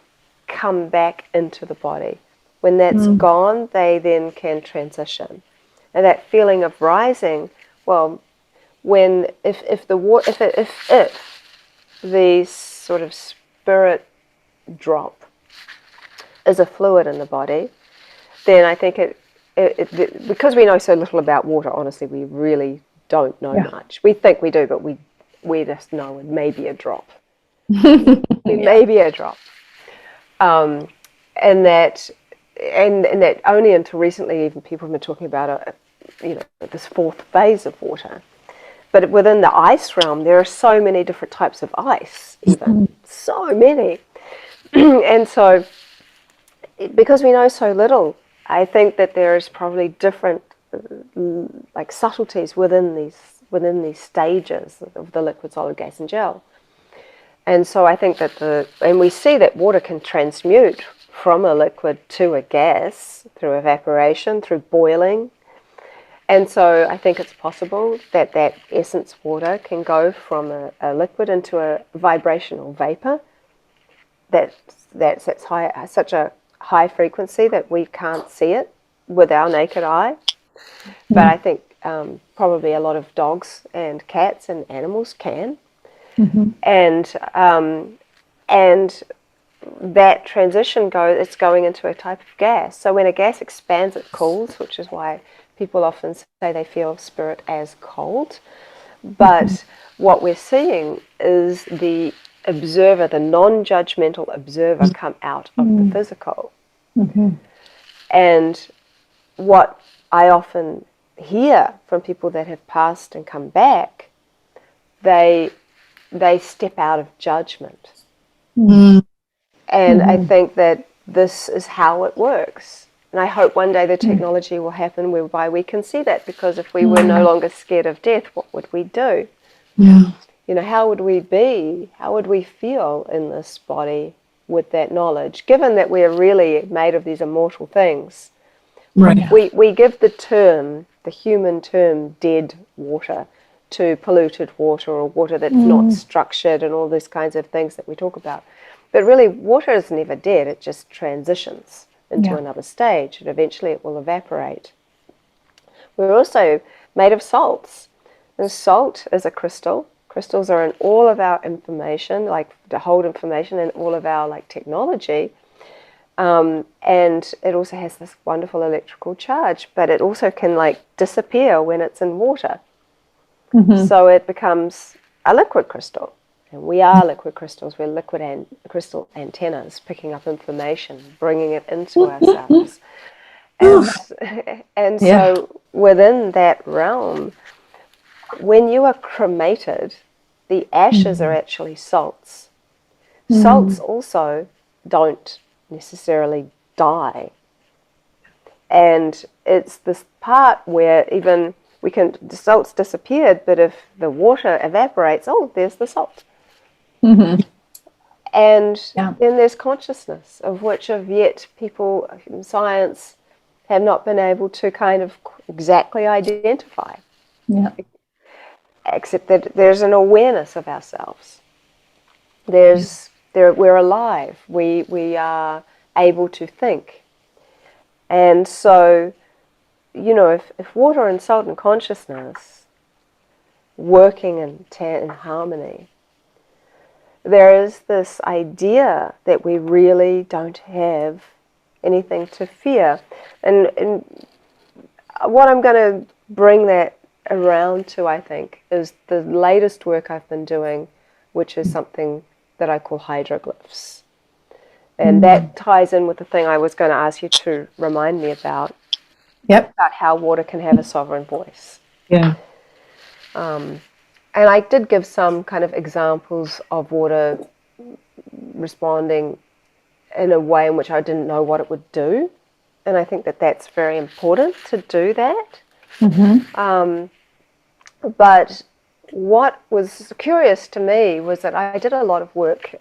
come back into the body. When that's gone, they then can transition. And that feeling of rising, well, if the sort of spirit drop is a fluid in the body, then I think it because we know so little about water, honestly, we really don't know much. We think we do, but we just know it may be a drop. It may be a drop. And that only until recently, even people have been talking about this 4th phase of water. But within the ice realm, there are so many different types of ice, even so many. And so, because we know so little I think that there is probably different like subtleties within these stages of the liquid, solid, gas, and gel. And so I think that and we see that water can transmute from a liquid to a gas through evaporation, through boiling. And so I think it's possible that that essence water can go from a liquid into a vibrational vapor that's high, such a high frequency that we can't see it with our naked eye. But I think probably a lot of dogs and cats and animals can. And that transition it's going into a type of gas. So when a gas expands, it cools, which is why people often say they feel spirit as cold. But what we're seeing is the observer, the non-judgmental observer, come out of the physical. And what I often hear from people that have passed and come back, they step out of judgment. And I think that this is how it works. And I hope one day the technology will happen whereby we can see that, because if we were no longer scared of death, what would we do? Yeah. You know, how would we be? How would we feel in this body with that knowledge, given that we're really made of these immortal things? Right. We give the human term, dead water, to polluted water or water that's not structured and all these kinds of things that we talk about. But really, water is never dead. It just transitions into another stage, and eventually it will evaporate. We're also made of salts. And salt is a crystal. Crystals are in all of our information, like to hold information in all of our technology. And it also has this wonderful electrical charge, but it also can disappear when it's in water. So it becomes a liquid crystal. And we are liquid crystals. We're liquid and crystal antennas, picking up information, bringing it into ourselves. And so within that realm, when you are cremated, the ashes are actually salts. Salts also don't necessarily die. And it's this part where even the salts disappeared, but if the water evaporates, there's the salt. And then there's consciousness, of which of yet people in science have not been able to kind of exactly identify. Except that there's an awareness of ourselves. We're alive. We are able to think. And so, if water and salt and consciousness working in harmony, there is this idea that we really don't have anything to fear. And what I'm going to bring that around to, I think, is the latest work I've been doing, which is something that I call hydroglyphs. And that ties in with the thing I was going to ask you to remind me about. About how water can have a sovereign voice. And I did give some kind of examples of water responding in a way in which I didn't know what it would do. And I think that that's very important to do that. But what was curious to me was that I did a lot of work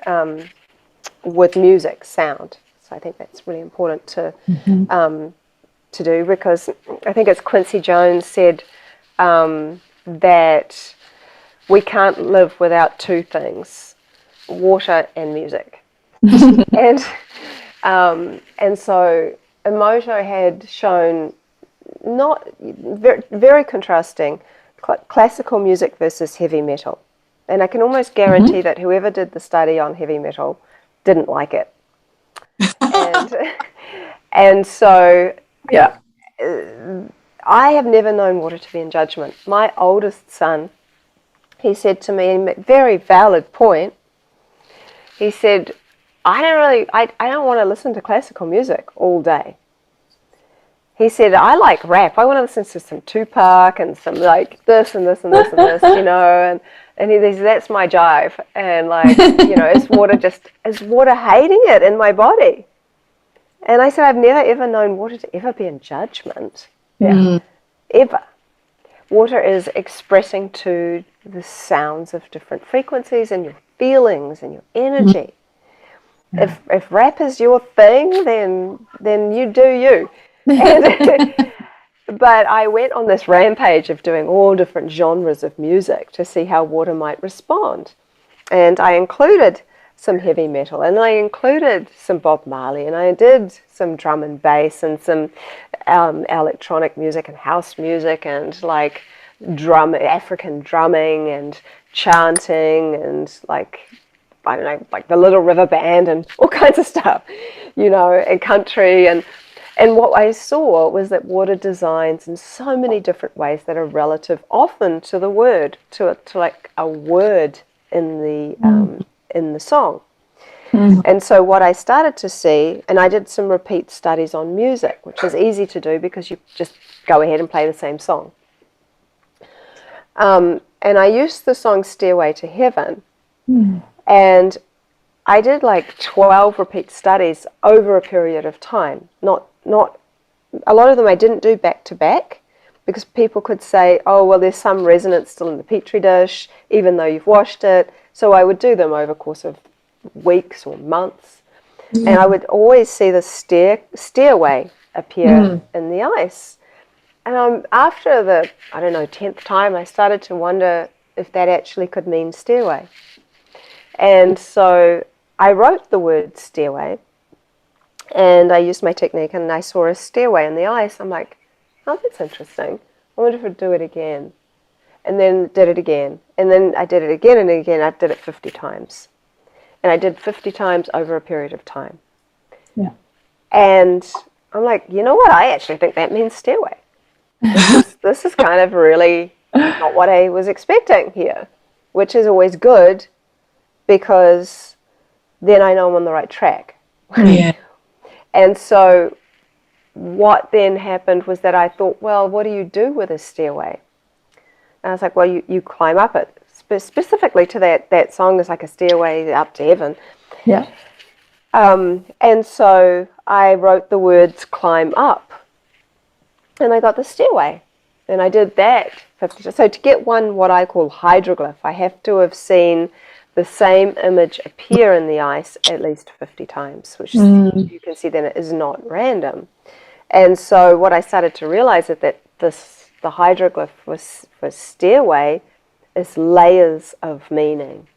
with music, sound. So I think that's really important to do, because I think it's Quincy Jones said that we can't live without two things: water and music. and so Emoto had shown not very, very contrasting classical music versus heavy metal. And I can almost guarantee that whoever did the study on heavy metal didn't like it. And so I have never known water to be in judgment. My oldest son, he said to me, a very valid point, he said, I don't want to listen to classical music all day. He said, I like rap. I want to listen to some Tupac and some this and this and this and this, and he says, that's my jive. And is water hating it in my body? And I said, I've never ever known water to ever be in judgment. Mm. Ever. Water is expressing to the sounds of different frequencies and your feelings and your energy. If rap is your thing, then you do you. But I went on this rampage of doing all different genres of music to see how water might respond. And I included some heavy metal, and I included some Bob Marley, and I did some drum and bass and some electronic music and house music and like African drumming and chanting and like, I don't know, like the Little River Band and all kinds of stuff, you know, and country. And what I saw was that water designs in so many different ways that are relative often to the word, to like a word in the song. And so what I started to see, and I did some repeat studies on music, which is easy to do because you just go ahead and play the same song. And I used the song Stairway to Heaven, and I did like 12 repeat studies over a period of time. Not a lot of them I didn't do back to back, because people could say, oh, well, there's some resonance still in the Petri dish, even though you've washed it. So I would do them over the course of weeks or months. And I would always see the stairway appear in the ice. And after the, I don't know, 10th time, I started to wonder if that actually could mean stairway. And so I wrote the word stairway, and I used my technique, and I saw a stairway in the ice. I'm like, oh, that's interesting. I wonder if I'd do it again. And then did it again. And then I did it again and again. I did it 50 times. And I did 50 times over a period of time. Yeah. And I'm like, you know what? I actually think that means stairway. This is kind of really not what I was expecting here, which is always good, because then I know I'm on the right track. Yeah. And so what then happened was that I thought, well, what do you do with a stairway? And I was like, well, you climb up it. Specifically to that song is like a stairway up to heaven. Yeah. And so I wrote the words climb up, and I got the stairway. And I did that 50 times. So to get one, what I call hydroglyph, I have to have seen the same image appear in the ice at least 50 times, which you can see then it is not random. And so what I started to realize is that the hydroglyph for stairway is layers of meaning.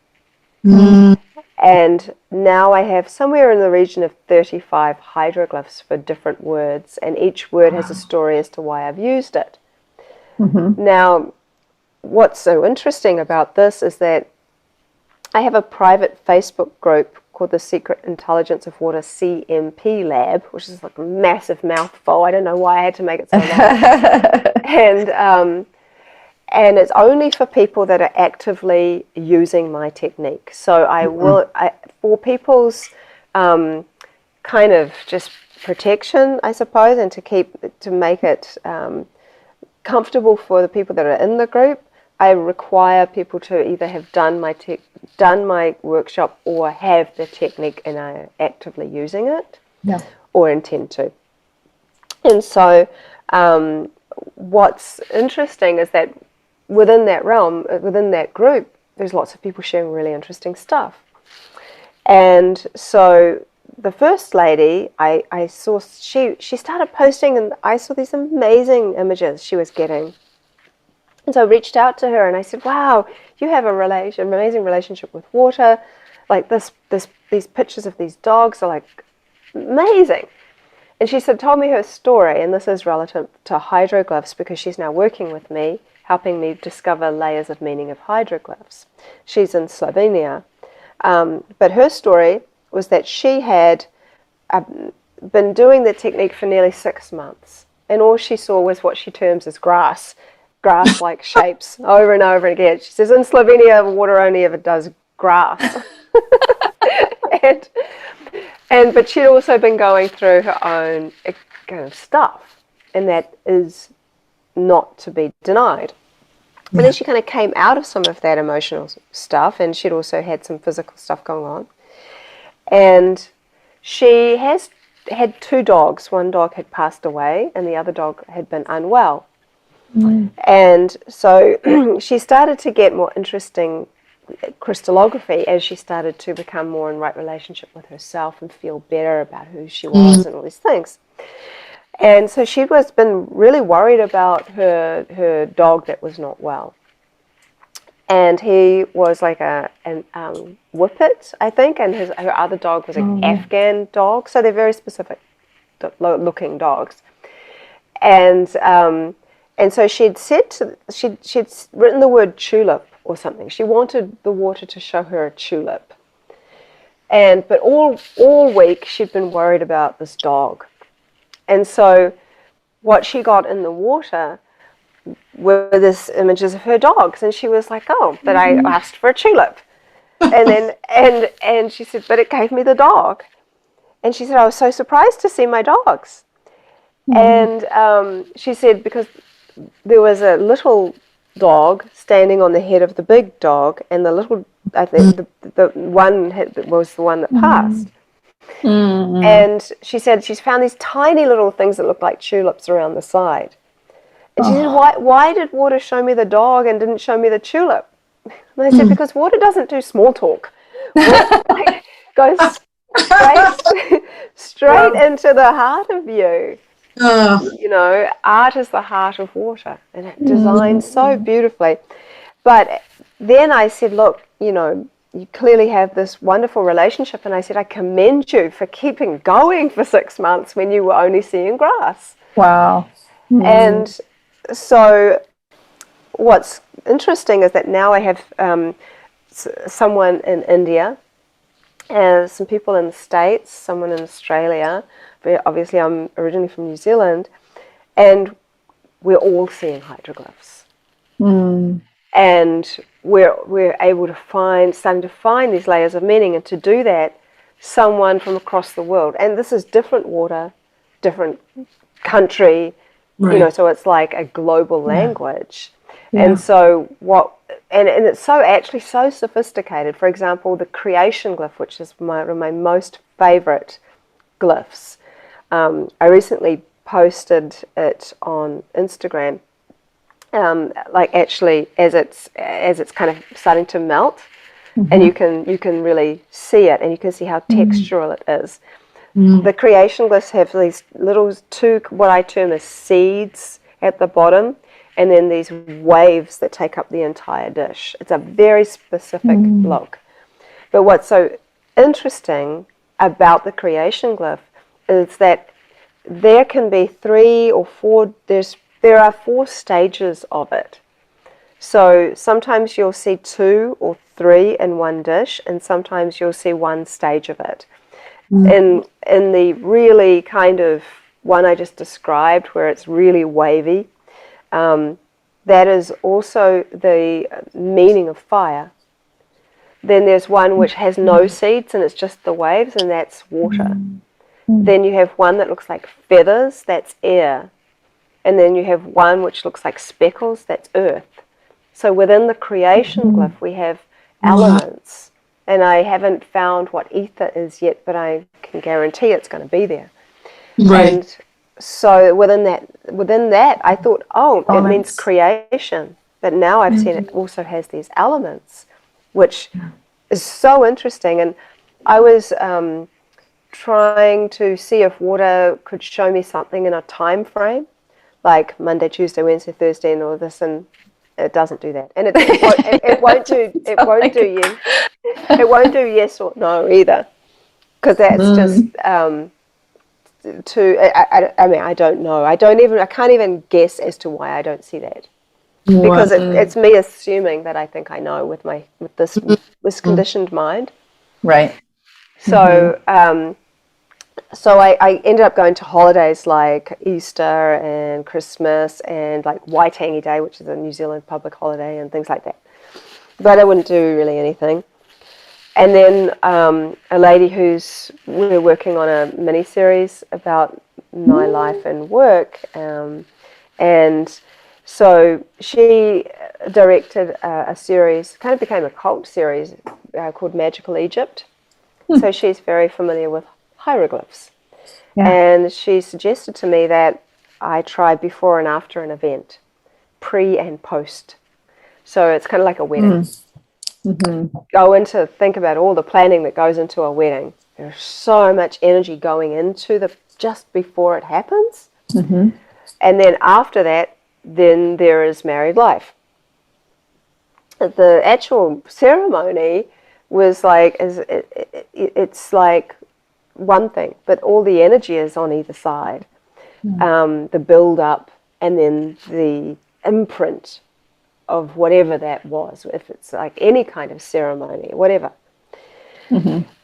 And now I have somewhere in the region of 35 hydroglyphs for different words, and each word has a story as to why I've used it. Now, what's so interesting about this is that I have a private Facebook group called the Secret Intelligence of Water CMP Lab, which is like a massive mouthful. I don't know why I had to make it so long. And it's only for people that are actively using my technique. So I will, for people's kind of just protection, I suppose, and to make it comfortable for the people that are in the group, I require people to either have done my workshop or have the technique and are actively using it, or intend to. And so what's interesting is that within that realm, within that group, there's lots of people sharing really interesting stuff. And so the first lady, I saw, she started posting, and I saw these amazing images she was getting. And so I reached out to her and I said, wow, you have an amazing relationship with water. Like these pictures of these dogs are like amazing. And she told me her story, and this is relative to hydroglyphs because she's now working with me, helping me discover layers of meaning of hydroglyphs. She's in Slovenia. But her story was that she had been doing the technique for nearly 6 months, and all she saw was what she terms as grass-like shapes over and over again. She says in Slovenia, water only ever does grass. But she'd also been going through her own kind of stuff, and that is not to be denied. But then she kind of came out of some of that emotional stuff, and she'd also had some physical stuff going on. And she has had two dogs. One dog had passed away and the other dog had been unwell. And so she started to get more interesting crystallography as she started to become more in right relationship with herself and feel better about who she was and all these things. And so she was been really worried about her dog that was not well. And he was like a whippet, I think, and her other dog was an Afghan dog. So they're very specific looking dogs. And so she'd written the word tulip or something. She wanted the water to show her a tulip. But all week she'd been worried about this dog. And so what she got in the water were these images of her dogs, and she was like, "Oh, but I asked for a tulip," and then and she said, "But it gave me the dog," and she said, "I was so surprised to see my dogs," and she said because there was a little dog standing on the head of the big dog, and the little, I think the one was the one that passed. And she said she's found these tiny little things that look like tulips around the side. And she said, why did water show me the dog and didn't show me the tulip? And I said, because water doesn't do small talk. Water goes straight into the heart of you. You know, art is the heart of water, and it designs so beautifully. But then I said, look, you know, you clearly have this wonderful relationship. And I said, I commend you for keeping going for 6 months when you were only seeing grass. Wow. And so what's interesting is that now I have someone in India, some people in the States, someone in Australia. But obviously, I'm originally from New Zealand, and we're all seeing hydroglyphs. And we're able to starting to find these layers of meaning, and to do that, someone from across the world, and this is different water, different country, you know, so it's like a global language. And so and it's so actually so sophisticated. For example, the creation glyph, which is one of my most favorite glyphs. I recently posted it on Instagram, like actually as it's kind of starting to melt, and you can really see it, and you can see how textural it is. The creation glyphs have these little two, what I term as seeds at the bottom, and then these waves that take up the entire dish. It's a very specific look. But what's so interesting about the creation glyph is that there can be 3 or 4, there are 4 stages of it. So sometimes you'll see 2 or 3 in one dish, and sometimes you'll see one stage of it. In the really kind of one I just described, where it's really wavy, that is also the meaning of fire. Then there's one which has no seeds and it's just the waves, and that's water. Then you have one that looks like feathers, that's air. And then you have one which looks like speckles, that's earth. So within the creation glyph we have elements. And I haven't found what ether is yet, but I can guarantee it's going to be there. And so within that I thought, it means creation. But now I've seen it also has these elements, which is so interesting. And I was trying to see if water could show me something in a time frame, like Monday, Tuesday, Wednesday, Thursday, and all this, and it doesn't do that. And it won't do yes or no either, because that's just I mean, I don't know. I can't even guess as to why I don't see that, because it's me assuming that I think I know with this conditioned mind. Right. So so I ended up going to holidays like Easter and Christmas and like Waitangi Day, which is a New Zealand public holiday, and things like that. But I wouldn't do really anything. And then a lady we're working on a mini-series about my life and work. And so she directed a series, kind of became a cult series called Magical Egypt. So she's very familiar with hieroglyphs. Yeah. And she suggested to me that I try before and after an event, pre and post. So it's kind of like a wedding. Think about all the planning that goes into a wedding. There's so much energy going into just before it happens. And then after that, then there is married life. The actual ceremony was like, it's like one thing, but all the energy is on either side. The build up and then the imprint of whatever that was, if it's like any kind of ceremony, whatever.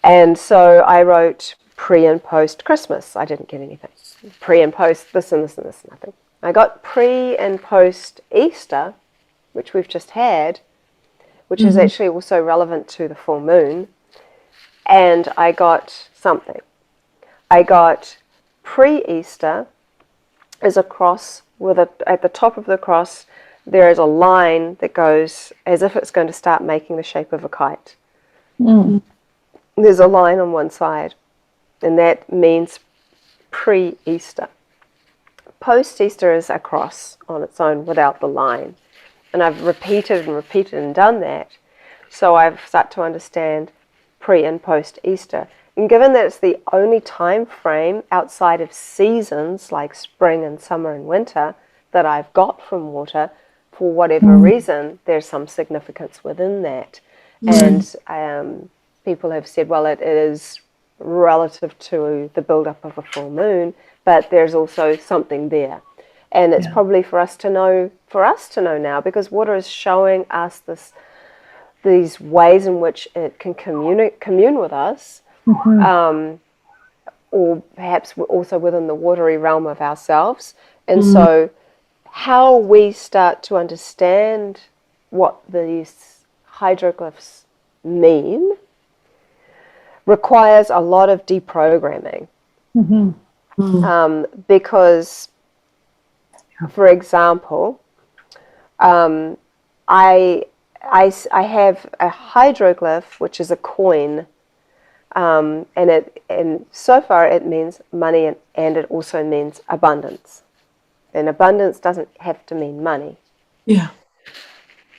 And so I wrote pre and post Christmas. I didn't get anything. Pre and post this and this and this, nothing. I got pre and post Easter, which we've just had, which is actually also relevant to the full moon. And I got something. I got pre-Easter is a cross with at the top of the cross there is a line that goes as if it's going to start making the shape of a kite. There's a line on one side, and that means pre-Easter. Post-Easter is a cross on its own without the line. And I've repeated and done that. So I've started to understand pre and post-Easter. And given that it's the only time frame outside of seasons like spring and summer and winter that I've got from water, for whatever reason, there's some significance within that. And people have said, well, it is relative to the build-up of a full moon, but there's also something there. And it's probably for us to know now, because water is showing us these ways in which it can commune with us, or perhaps also within the watery realm of ourselves. And so how we start to understand what these hydroglyphs mean requires a lot of deprogramming. Because, for example, I have a hydroglyph, which is a coin, and so far it means money, and it also means abundance. And abundance doesn't have to mean money. Yeah.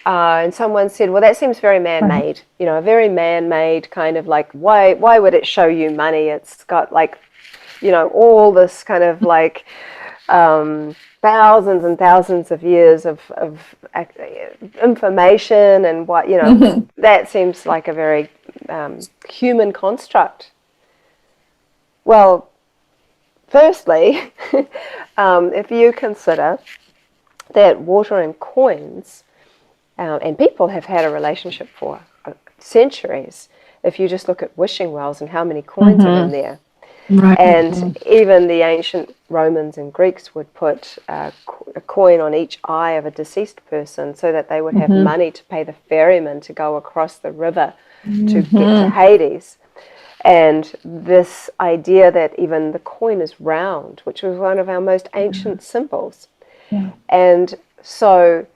And someone said, well, that seems very man-made. You know, a very man-made kind of like, why would it show you money? It's got like, you know, all this kind of like thousands and thousands of years of information and what, you know, that seems like a very human construct. Well, firstly, if you consider that water and coins, and people have had a relationship for centuries, if you just look at wishing wells and how many coins are in there. Right. And even the ancient Romans and Greeks would put a coin on each eye of a deceased person so that they would have money to pay the ferryman to go across the river to get to Hades. And this idea that even the coin is round, which was one of our most ancient symbols. And so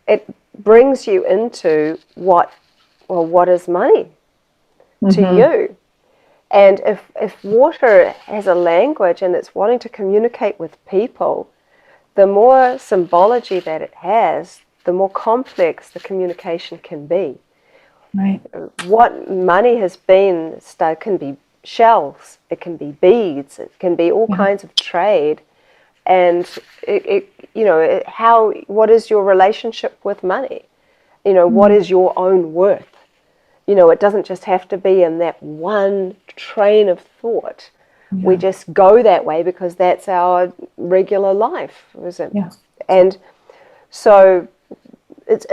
it brings you into what is money to you? And if water has a language and it's wanting to communicate with people, the more symbology that it has, the more complex the communication can be. Right. What money has been can be shells, it can be beads, it can be all kinds of trade. And what is your relationship with money? You know, what is your own worth? You know, it doesn't just have to be in that one train of thought. We just go that way because that's our regular life, is it? And so it's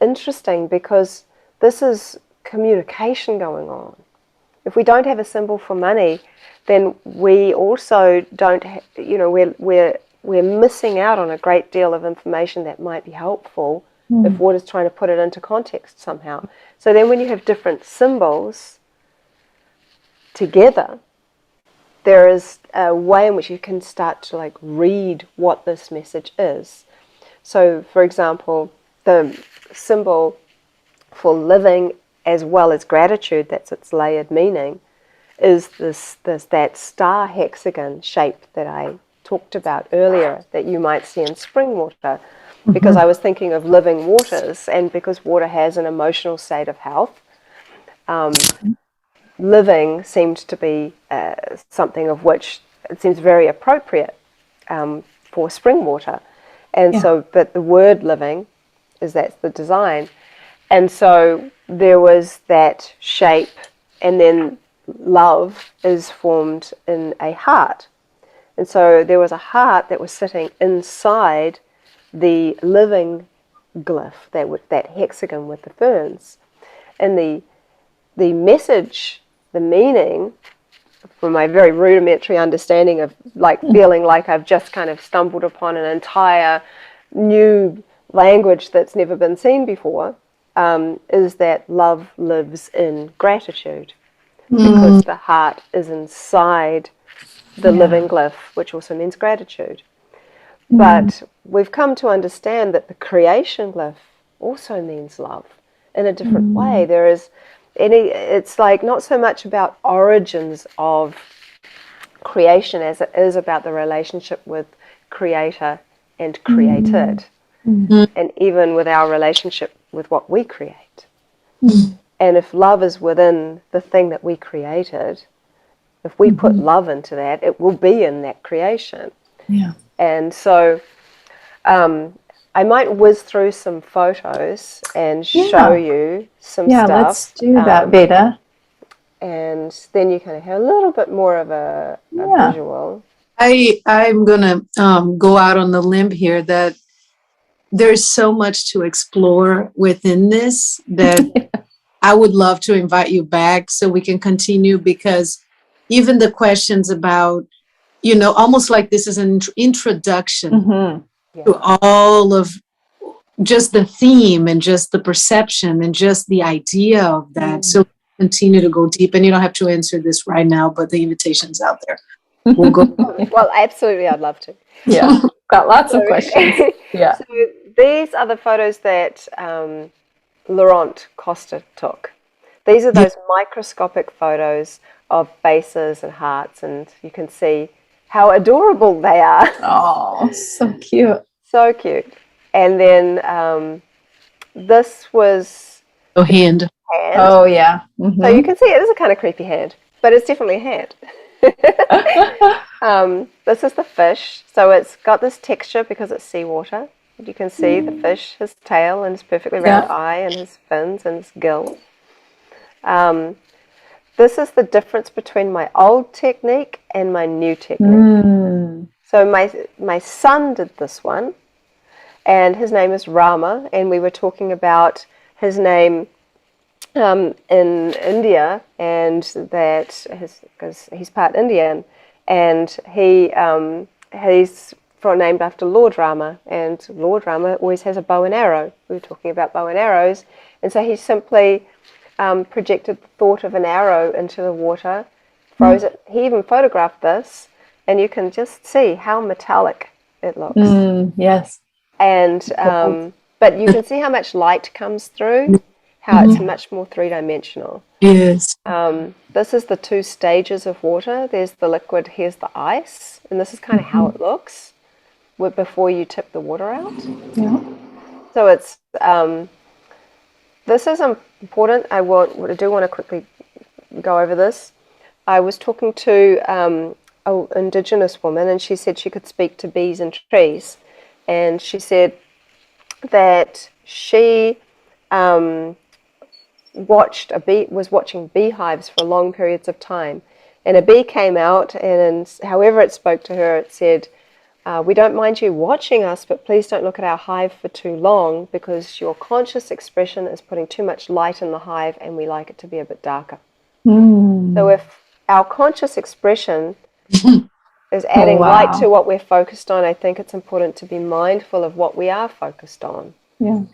interesting because this is communication going on. If we don't have a symbol for money, then we also don't, we're missing out on a great deal of information that might be helpful if water's trying to put it into context somehow. So then when you have different symbols together, there is a way in which you can start to like read what this message is. So for example, the symbol for living as well as gratitude, that's its layered meaning, is that star hexagon shape that I talked about earlier that you might see in spring water, because I was thinking of living waters, and because water has an emotional state of health, living seemed to be something of which it seems very appropriate for spring water. And so, but the word living that's the design. And so there was that shape, and then love is formed in a heart. And so there was a heart that was sitting inside the living glyph, that hexagon with the ferns. And the message, the meaning, from my very rudimentary understanding of feeling like I've just kind of stumbled upon an entire new language that's never been seen before, is that love lives in gratitude, because the heart is inside the living glyph, which also means gratitude. But we've come to understand that the creation glyph also means love in a different way. It's like not so much about origins of creation as it is about the relationship with creator and created. And even with our relationship with what we create. And if love is within the thing that we created, if we put love into that, it will be in that creation. Yeah. And so I might whiz through some photos and show you some stuff. Yeah, let's do that, Veda. And then you kind of have a little bit more of a visual. I'm gonna go out on the limb here that there's so much to explore within this that I would love to invite you back so we can continue, because even the questions about, almost like this is an introduction to all of just the theme and just the perception and just the idea of that. So continue to go deep, and you don't have to answer this right now, but the invitation's out there. We'll go. Well, absolutely, I'd love to. Yeah, got lots of questions. Yeah. So these are the photos that Laurent Costa took. These are those microscopic photos of bases and hearts, and you can see how adorable they are. Oh, so cute. So cute. And then this was Hand. Oh, yeah. So you can see it is a kind of creepy hand, but it's definitely a hand. This is the fish. So it's got this texture because it's seawater. You can see the fish, his tail and his perfectly round eye and his fins and his gill. This is the difference between my old technique and my new technique. So my son did this one, and his name is Rama, and we were talking about his name in India, and that because he's part Indian, and he's named after Lord Rama, and Lord Rama always has a bow and arrow. We were talking about bow and arrows, and so he simply projected the thought of an arrow into the water, froze it. He even photographed this, and you can just see how metallic it looks. Yes. And but you can see how much light comes through, how it's much more three-dimensional. Yes. This is the two stages of water. There's the liquid, here's the ice, and this is kind of how it looks before you tip the water out. Yeah. So it's this is important. I do want to quickly go over this. I was talking to an Indigenous woman, and she said she could speak to bees and trees, and she said that she was watching beehives for long periods of time, and a bee came out, and however it spoke to her, it said, we don't mind you watching us, but please don't look at our hive for too long, because your conscious expression is putting too much light in the hive, and we like it to be a bit darker. So if our conscious expression is adding light to what we're focused on, I think it's important to be mindful of what we are focused on. Yeah.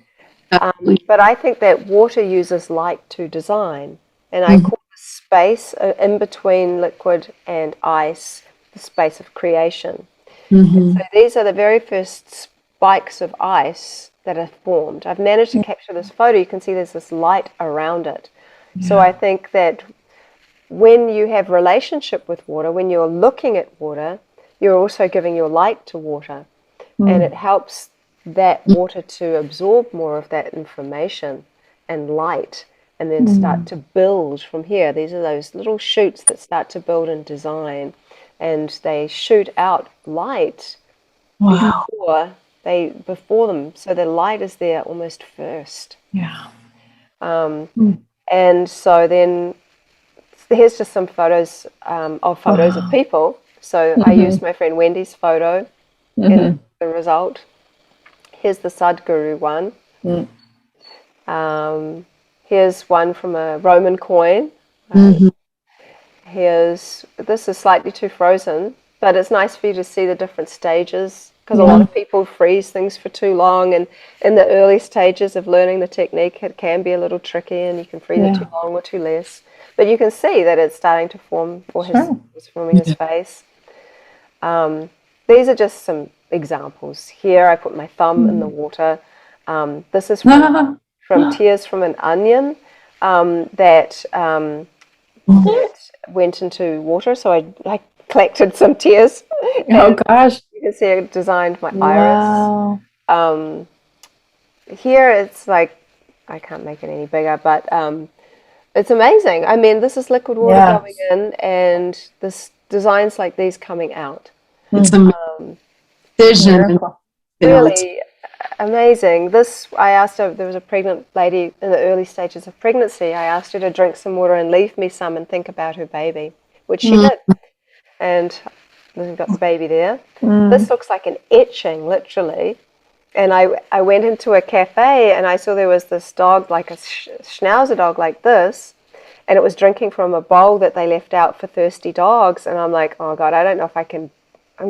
But I think that water uses light to design, and I call the space in between liquid and ice the space of creation. And so these are the very first spikes of ice that are formed. I've managed to capture this photo. You can see there's this light around it. So I think that when you have relationship with water, when you're looking at water, you're also giving your light to water. And it helps that water to absorb more of that information and light, and then start to build from here. These are those little shoots that start to build and design, and they shoot out light before them, so the light is there almost first. Yeah. And so then here's just some photos of people. So I used my friend Wendy's photo in the result. Here's the Sadhguru one. Here's one from a Roman coin. This is slightly too frozen, but it's nice for you to see the different stages, because a lot of people freeze things for too long, and in the early stages of learning the technique, it can be a little tricky, and you can freeze it too long or too less. But you can see that it's starting to form for he's forming his face. These are just some examples. Here I put my thumb in the water. This is from tears from an onion that went into water. So I collected some tears. Oh gosh. You can see I designed my iris. Here it's like, I can't make it any bigger, but it's amazing. I mean, this is liquid water going in, and this designs like these coming out. It's a vision. Really amazing. This, I asked her, there was a pregnant lady in the early stages of pregnancy. I asked her to drink some water and leave me some and think about her baby, which she did. And we've got the baby there. This looks like an etching, literally. And I went into a cafe and I saw there was this dog, like a schnauzer dog like this, and it was drinking from a bowl that they left out for thirsty dogs. And I'm like, oh God, I don't know if I can,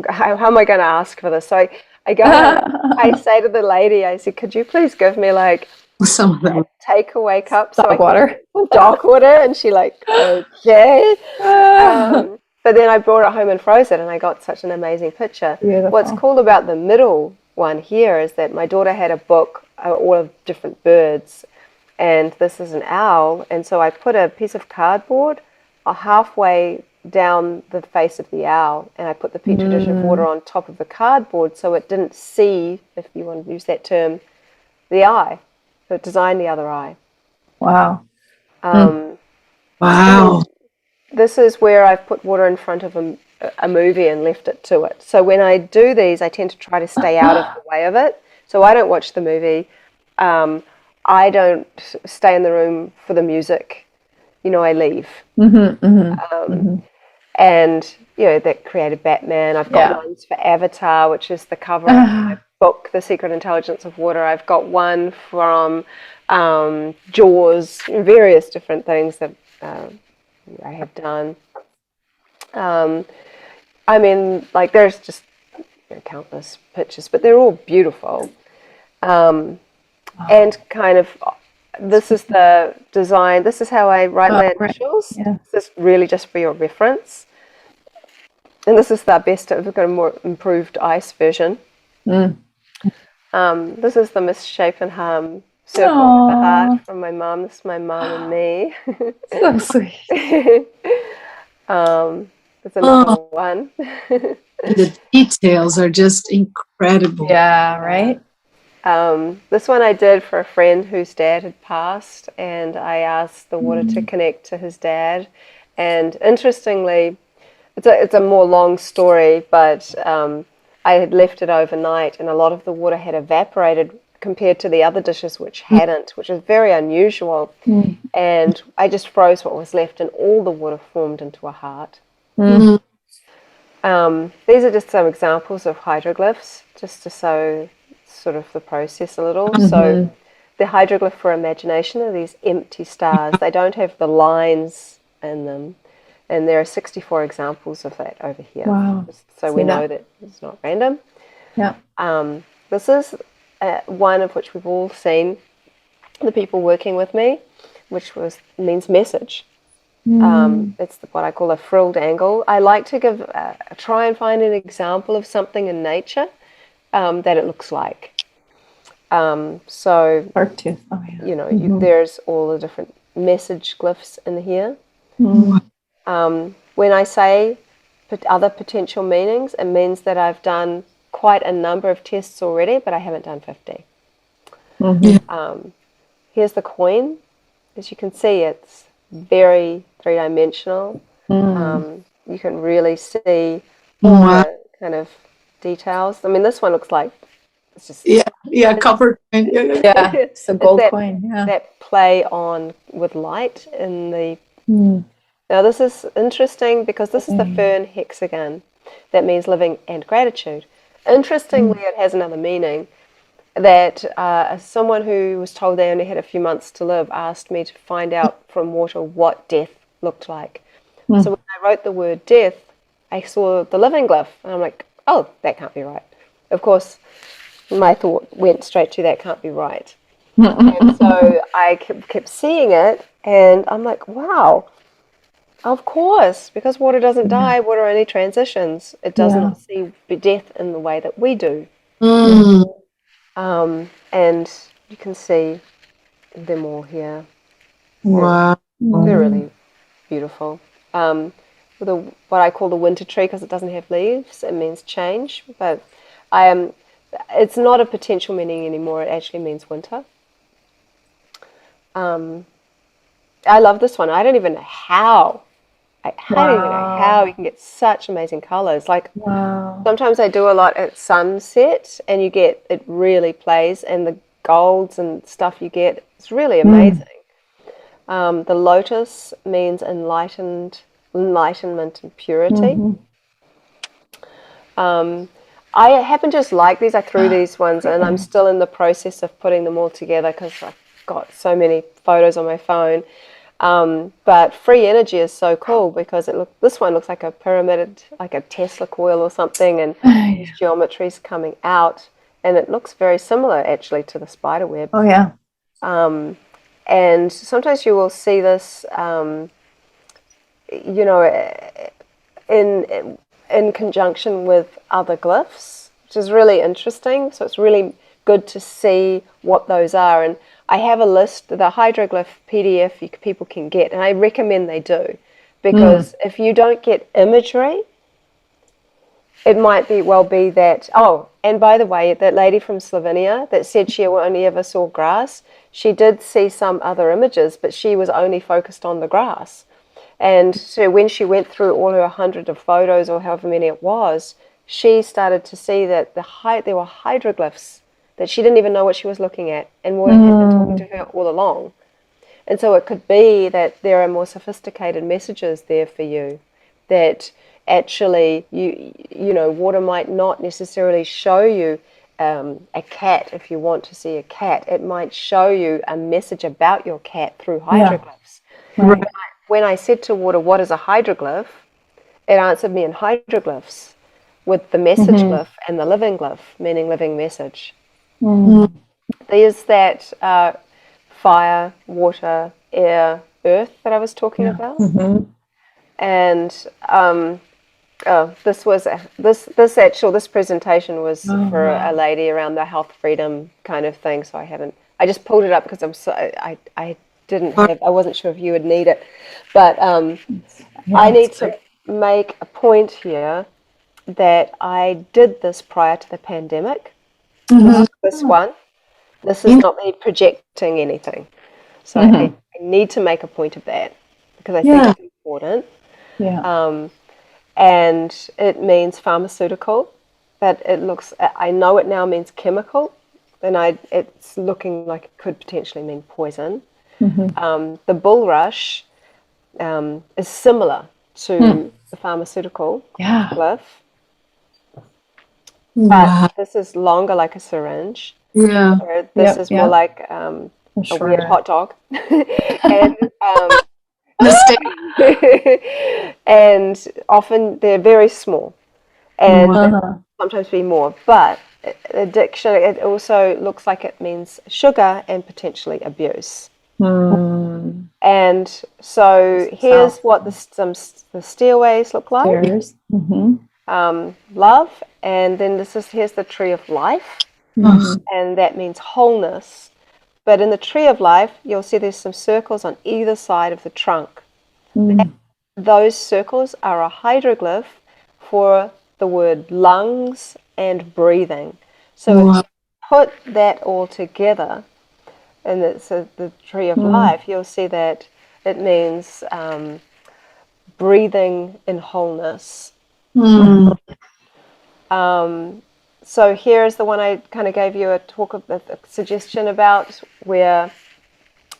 how am I going to ask for this? So I go, I say to the lady, I said, could you please give me like some of them takeaway cup dog water? Dog water. And she like, okay. But then I brought it home and froze it, and I got such an amazing picture. Beautiful. What's cool about the middle one here is that my daughter had a book, all of different birds, and this is an owl. And so I put a piece of cardboard halfway down the face of the owl, and I put the petri dish of water on top of the cardboard so it didn't see, if you want to use that term, the eye. So it designed the other eye. Wow. wow. This is where I've put water in front of a movie and left it to it. So when I do these, I tend to try to stay out of the way of it. So I don't watch the movie. I don't stay in the room for the music. You know, I leave. And, you know, that created Batman. I've got ones for Avatar, which is the cover of my book, The Secret Intelligence of Water. I've got one from Jaws, various different things that I have done. I mean, like, there's just countless pictures, but they're all beautiful. And kind of, this is the design. This is how I write my initials. This is really just for your reference. And this is the best. We've got a more improved ice version. This is the misshapen circle with the heart from my mum. This is my mum and me. So sweet. There's another one. The details are just incredible. Yeah, right? This one I did for a friend whose dad had passed, and I asked the water to connect to his dad. And interestingly, it's a more long story, but I had left it overnight, and a lot of the water had evaporated compared to the other dishes which hadn't, which is very unusual. And I just froze what was left, and all the water formed into a heart. These are just some examples of hydroglyphs, just to show sort of the process a little. So the hydroglyph for imagination are these empty stars. They don't have the lines in them. And there are 64 examples of that over here. Wow. So we know that it's not random. Yeah. This is one of which we've all seen, the people working with me, which means message. It's what I call a frilled angle. I like to try and find an example of something in nature that it looks like. So, Part two. Oh, yeah. you know, there's all the different message glyphs in here. When I say other potential meanings, it means that I've done quite a number of tests already, but I haven't done 50. Here's the coin. As you can see, it's very three-dimensional. You can really see all the kind of details. I mean, this one looks like it's just copper coin. Yeah, it's a gold coin. Yeah, that play on with light in the. Now this is interesting because this is the fern hexagon. That means living and gratitude. Interestingly, it has another meaning. That someone who was told they only had a few months to live asked me to find out from water what death looked like. So when I wrote the word death, I saw the living glyph, and I'm like, oh, that can't be right. Of course, my thought went straight to that can't be right. And so I kept seeing it, and I'm like, wow, of course, because water doesn't die, water only transitions. It does not see death in the way that we do. And you can see them all here. Wow. They're really beautiful. With what I call the winter tree, because it doesn't have leaves, it means change. But it's not a potential meaning anymore. It actually means winter. I love this one. I don't even know how. I don't even know how you can get such amazing colors. Like sometimes I do a lot at sunset, and it really plays, and the golds and stuff you get, it's really amazing. The lotus means enlightenment and purity. I happen to just like these. I threw these ones, and I'm still in the process of putting them all together because I've got so many photos on my phone. But free energy is so cool because this one looks like a pyramid, like a Tesla coil or something, and these geometries coming out, and it looks very similar actually to the spider web. Oh yeah. And sometimes you will see this, in conjunction with other glyphs, which is really interesting. So it's really good to see what those are. And I have a list, the hydroglyph PDF people can get, and I recommend they do, because if you don't get imagery, it might be that, and by the way, that lady from Slovenia that said she only ever saw grass, she did see some other images, but she was only focused on the grass. And so when she went through all her 100 of photos, or however many it was, she started to see that there were hydroglyphs that she didn't even know what she was looking at, and water had been talking to her all along. And so it could be that there are more sophisticated messages there for you, that actually water might not necessarily show you a cat if you want to see a cat. It might show you a message about your cat through hydroglyphs. Right. When I said to water, what is a hydroglyph? It answered me in hydroglyphs with the message glyph and the living glyph, meaning living message. There's that fire, water, air, earth that I was talking about. And this presentation was for a lady around the health freedom kind of thing. So I just pulled it up because I wasn't sure if you would need it, but I need to make a point here that I did this prior to the pandemic. This one. This is not me projecting anything. So I need to make a point of that because I think it's important. And it means pharmaceutical, but I know it now means chemical, and it's looking like it could potentially mean poison. The bulrush is similar to the pharmaceutical glyph. But this is longer, like a syringe. This is more like a weird hot dog. And, and often they're very small, and sometimes be more. But addiction, it also looks like it means sugar and potentially abuse. And so here's what the stairways look like. Love, and then here's the tree of life, and that means wholeness. But in the tree of life, you'll see there's some circles on either side of the trunk. That's those circles are a hydroglyph for the word lungs and breathing. So if you put that all together, and it's the tree of life, you'll see that it means breathing in wholeness. So here's the one I kind of gave you a suggestion about, where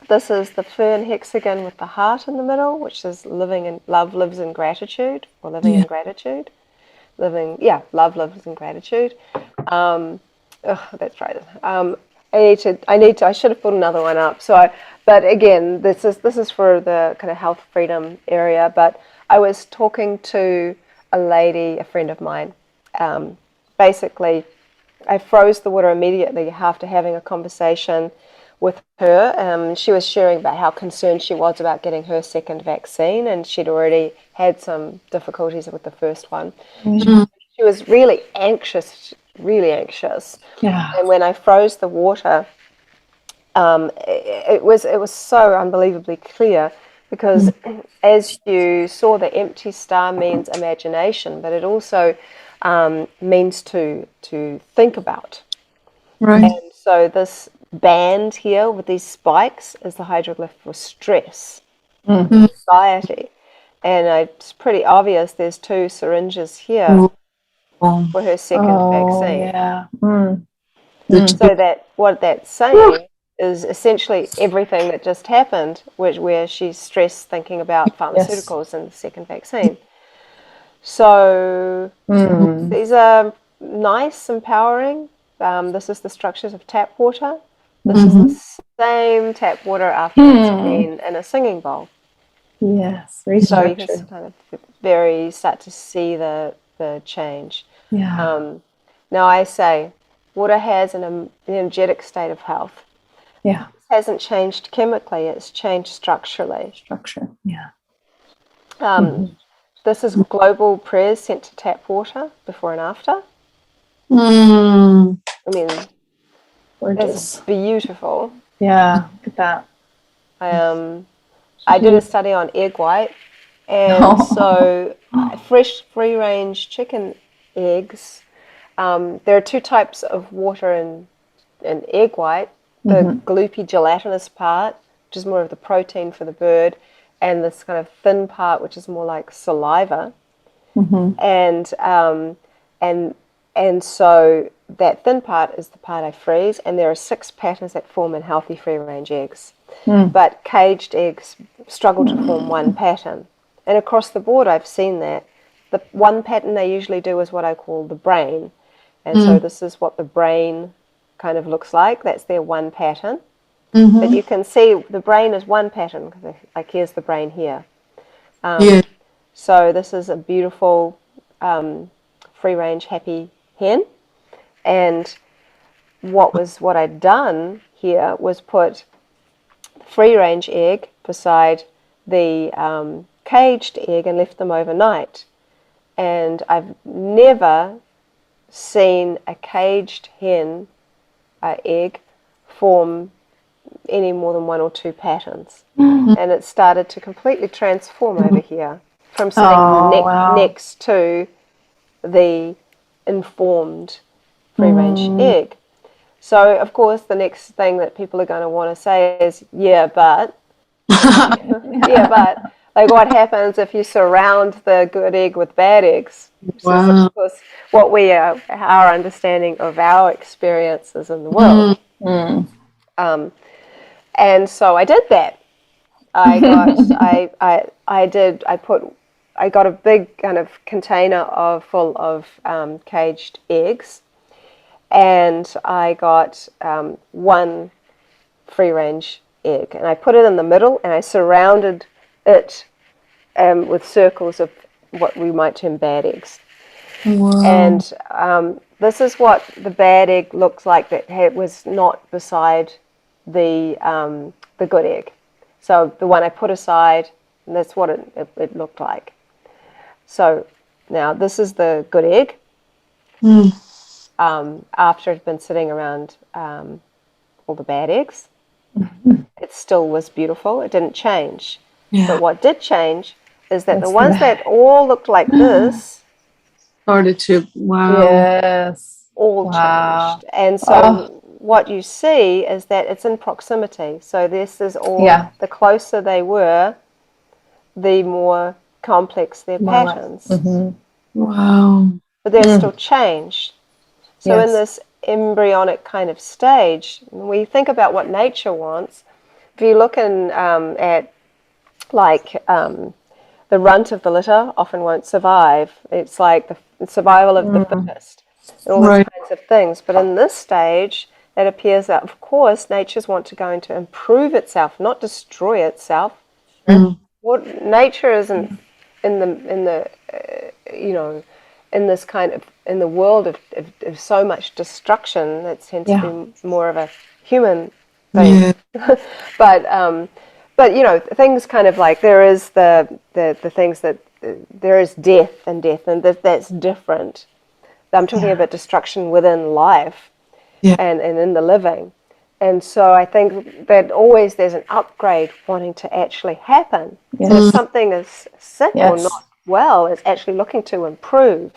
this is the fern hexagon with the heart in the middle, which is living in love lives in gratitude, or living in gratitude. Love lives in gratitude. That's right. I should have put another one up. But again, this is for the kind of health freedom area. But I was talking to a lady, a friend of mine. Basically, I froze the water immediately after having a conversation with her. She was sharing about how concerned she was about getting her second vaccine, and she'd already had some difficulties with the first one. She was really anxious. Yeah. And when I froze the water, it was so unbelievably clear, because as you saw, the empty star means imagination, but it also means to think about. Right. And so this band here with these spikes is the hydroglyph for stress, anxiety. And it's pretty obvious there's 2 syringes here for her second vaccine. Yeah. So that what that's saying is essentially everything that just happened, where she's stressed thinking about pharmaceuticals and the second vaccine. So these are nice, empowering. This is the structures of tap water. This is the same tap water after it's been in a singing bowl. Yes, so you can kind of start to see the change. Yeah. Now I say, water has an energetic state of health. Yeah. It hasn't changed chemically; it's changed structurally. Structure. Yeah. This is global prayers sent to tap water before and after. Mm. I mean, Gorgeous. it's beautiful. Yeah, look at that. I did a study on egg white, and so fresh free-range chicken eggs. There are 2 types of water in egg white: the gloopy gelatinous part, which is more of the protein for the bird, and this kind of thin part, which is more like saliva. And so that thin part is the part I freeze, and there are 6 patterns that form in healthy free-range eggs. But caged eggs struggle to form one pattern. And across the board, I've seen that. The one pattern they usually do is what I call the brain. And so this is what the brain kind of looks like. That's their one pattern. But you can see the brain is one pattern, because like here's the brain here. So this is a beautiful free-range happy hen. And what I'd done here was put free-range egg beside the caged egg and left them overnight. And I've never seen a caged hen egg form any more than 1 or 2 patterns. And it started to completely transform over here, from sitting next to the informed free-range egg. So, of course, the next thing that people are going to want to say is, yeah, but like, what happens if you surround the good egg with bad eggs? Which is, of course, what our understanding of our experiences in the world. And so I did that. I got a big kind of container full of caged eggs, and I got 1 free-range egg, and I put it in the middle, and I surrounded it with circles of what we might term bad eggs. And this is what the bad egg looks like that was not beside the good egg. So the one I put aside, and that's what it looked like. So now this is the good egg. After it had been sitting around all the bad eggs, it still was beautiful. It didn't change. But what did change is that the Yes. ones that all looked like this Started to, wow. Yes. all Wow. changed. And so what you see is that it's in proximity. So this is all, the closer they were, the more complex their patterns. Mm-hmm. Wow. But there's still change. So in this embryonic kind of stage, when you think about what nature wants, if you look in at like the runt of the litter often won't survive. It's like the survival of the fittest and all these kinds of things. But in this stage, it appears that, of course, nature's going to improve itself, not destroy itself. What nature isn't in the in this kind of, in the world of so much destruction, that tends to be more of a human thing. But you know, things kind of like there is the things that there is death and that's different. I'm talking about destruction within life and in the living. And so I think that always there's an upgrade wanting to actually happen. So if something is sick or not well, it's actually looking to improve.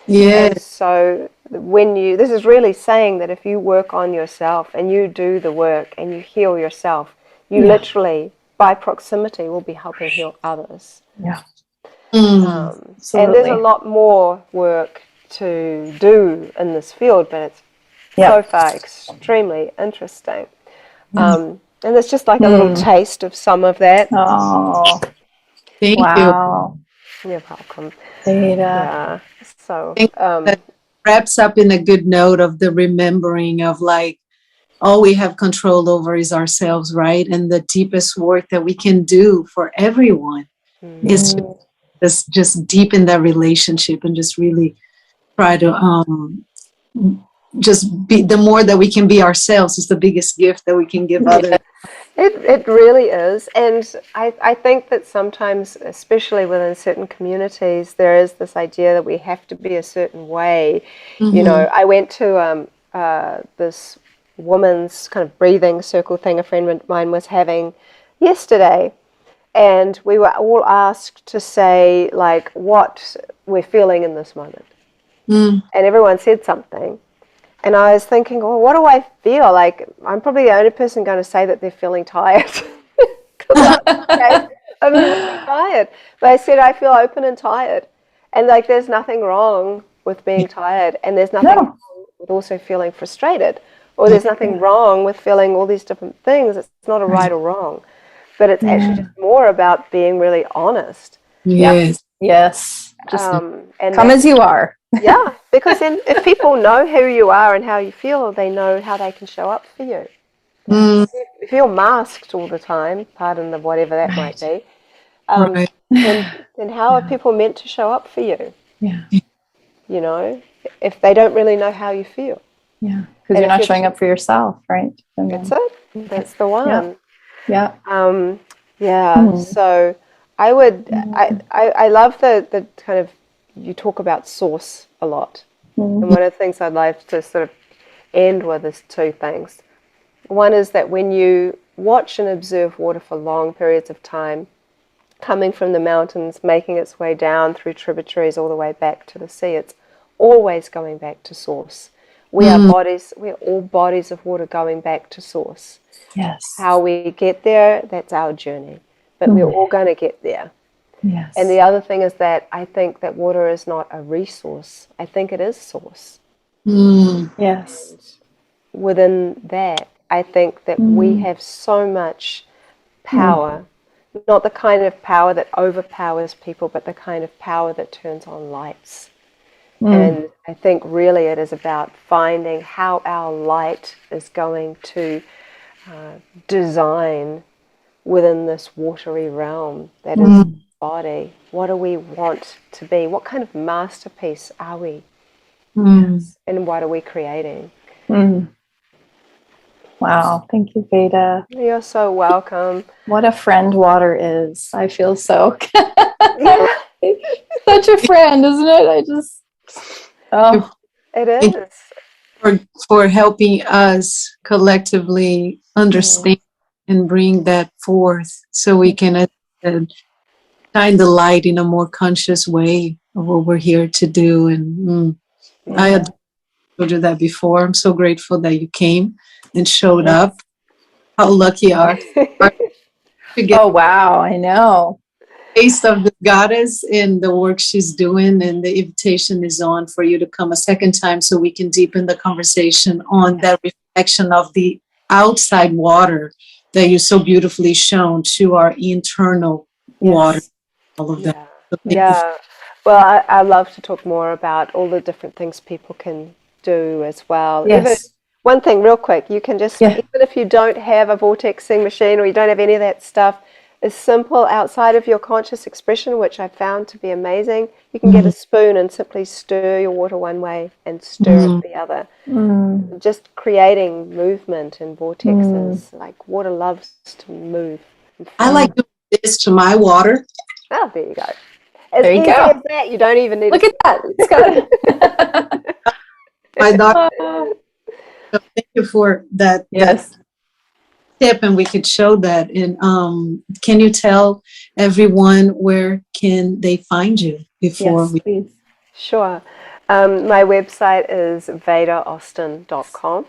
And so this is really saying that if you work on yourself and you do the work and you heal yourself, you literally, by proximity, will be helping heal others. And there's a lot more work to do in this field, but it's so far extremely interesting. And it's just like a little taste of some of that. Oh, Thank you. You're welcome. Veda. Yeah. So that wraps up in a good note of the remembering of like, all we have control over is ourselves, right? And the deepest work that we can do for everyone is just deepen that relationship and just really try to just be, the more that we can be ourselves is the biggest gift that we can give others. It really is. And I think that sometimes, especially within certain communities, there is this idea that we have to be a certain way. You know, I went to this woman's kind of breathing circle thing a friend of mine was having yesterday. And we were all asked to say, like, what we're feeling in this moment. And everyone said something. And I was thinking, well, what do I feel? Like, I'm probably the only person going to say that they're feeling tired. I'm really tired. But I said, I feel open and tired. And, like, there's nothing wrong with being tired. And there's nothing wrong with also feeling frustrated. Or there's nothing wrong with feeling all these different things. It's not a right or wrong. But it's actually just more about being really honest. Yes. Just and come as you are. Yeah, because then if people know who you are and how you feel, they know how they can show up for you. If you're masked all the time, pardon the whatever that might be, then how are people meant to show up for you? You know, if they don't really know how you feel. Because you're not showing up for yourself, right? That's it. That's the one. So I would, I love the kind of, you talk about source a lot. And one of the things I'd like to sort of end with is two things. One is that when you watch and observe water for long periods of time, coming from the mountains, making its way down through tributaries all the way back to the sea, it's always going back to source. We are bodies, we're all bodies of water going back to source. How we get there, that's our journey. But we're all going to get there. And the other thing is that I think that water is not a resource. I think it is source. Within that, I think that we have so much power, not the kind of power that overpowers people, but the kind of power that turns on lights. And I think really it is about finding how our light is going to design within this watery realm that is body. What do we want to be? What kind of masterpiece are we? And what are we creating? Wow, thank you, Veda. You're so welcome. What a friend water is. I feel so such a friend, isn't it? I just it is. For helping us collectively understand and bring that forth so we can shine the light in a more conscious way of what we're here to do. And I had told you that before. I'm so grateful that you came and showed up. How lucky are to get Oh, wow. I know. a taste of the goddess in the work she's doing, and the invitation is on for you to come a second time so we can deepen the conversation on that reflection of the outside water that you so beautifully shown to our internal water, all of that. So thank you. Yeah. Well, I love to talk more about all the different things people can do as well. Yes. Even, one thing real quick, you can just, even if you don't have a vortexing machine or you don't have any of that stuff, is simple outside of your conscious expression, which I found to be amazing. You can get a spoon and simply stir your water one way and stir it the other. Just creating movement in vortexes. Like water loves to move. I like doing this to my water. Oh, there you go. As There you easy go. as that, you don't even need Look at that. It's good. My daughter, so thank you for that, Yes. that tip, and we could show that. And can you tell everyone where can they find you before Yes, please. Sure. My website is vedaaustin.com,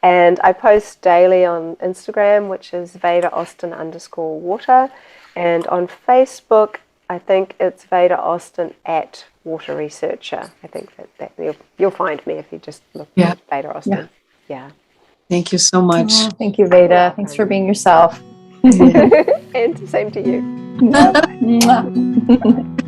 and I post daily on Instagram, which is Veda Austin _water, and on Facebook, I think it's Veda Austin @ Water Researcher. I think that you'll find me if you just look at Veda Austin. Yeah. Thank you so much. Oh, thank you, Veda. Thanks for being yourself. And same to you. Mwah.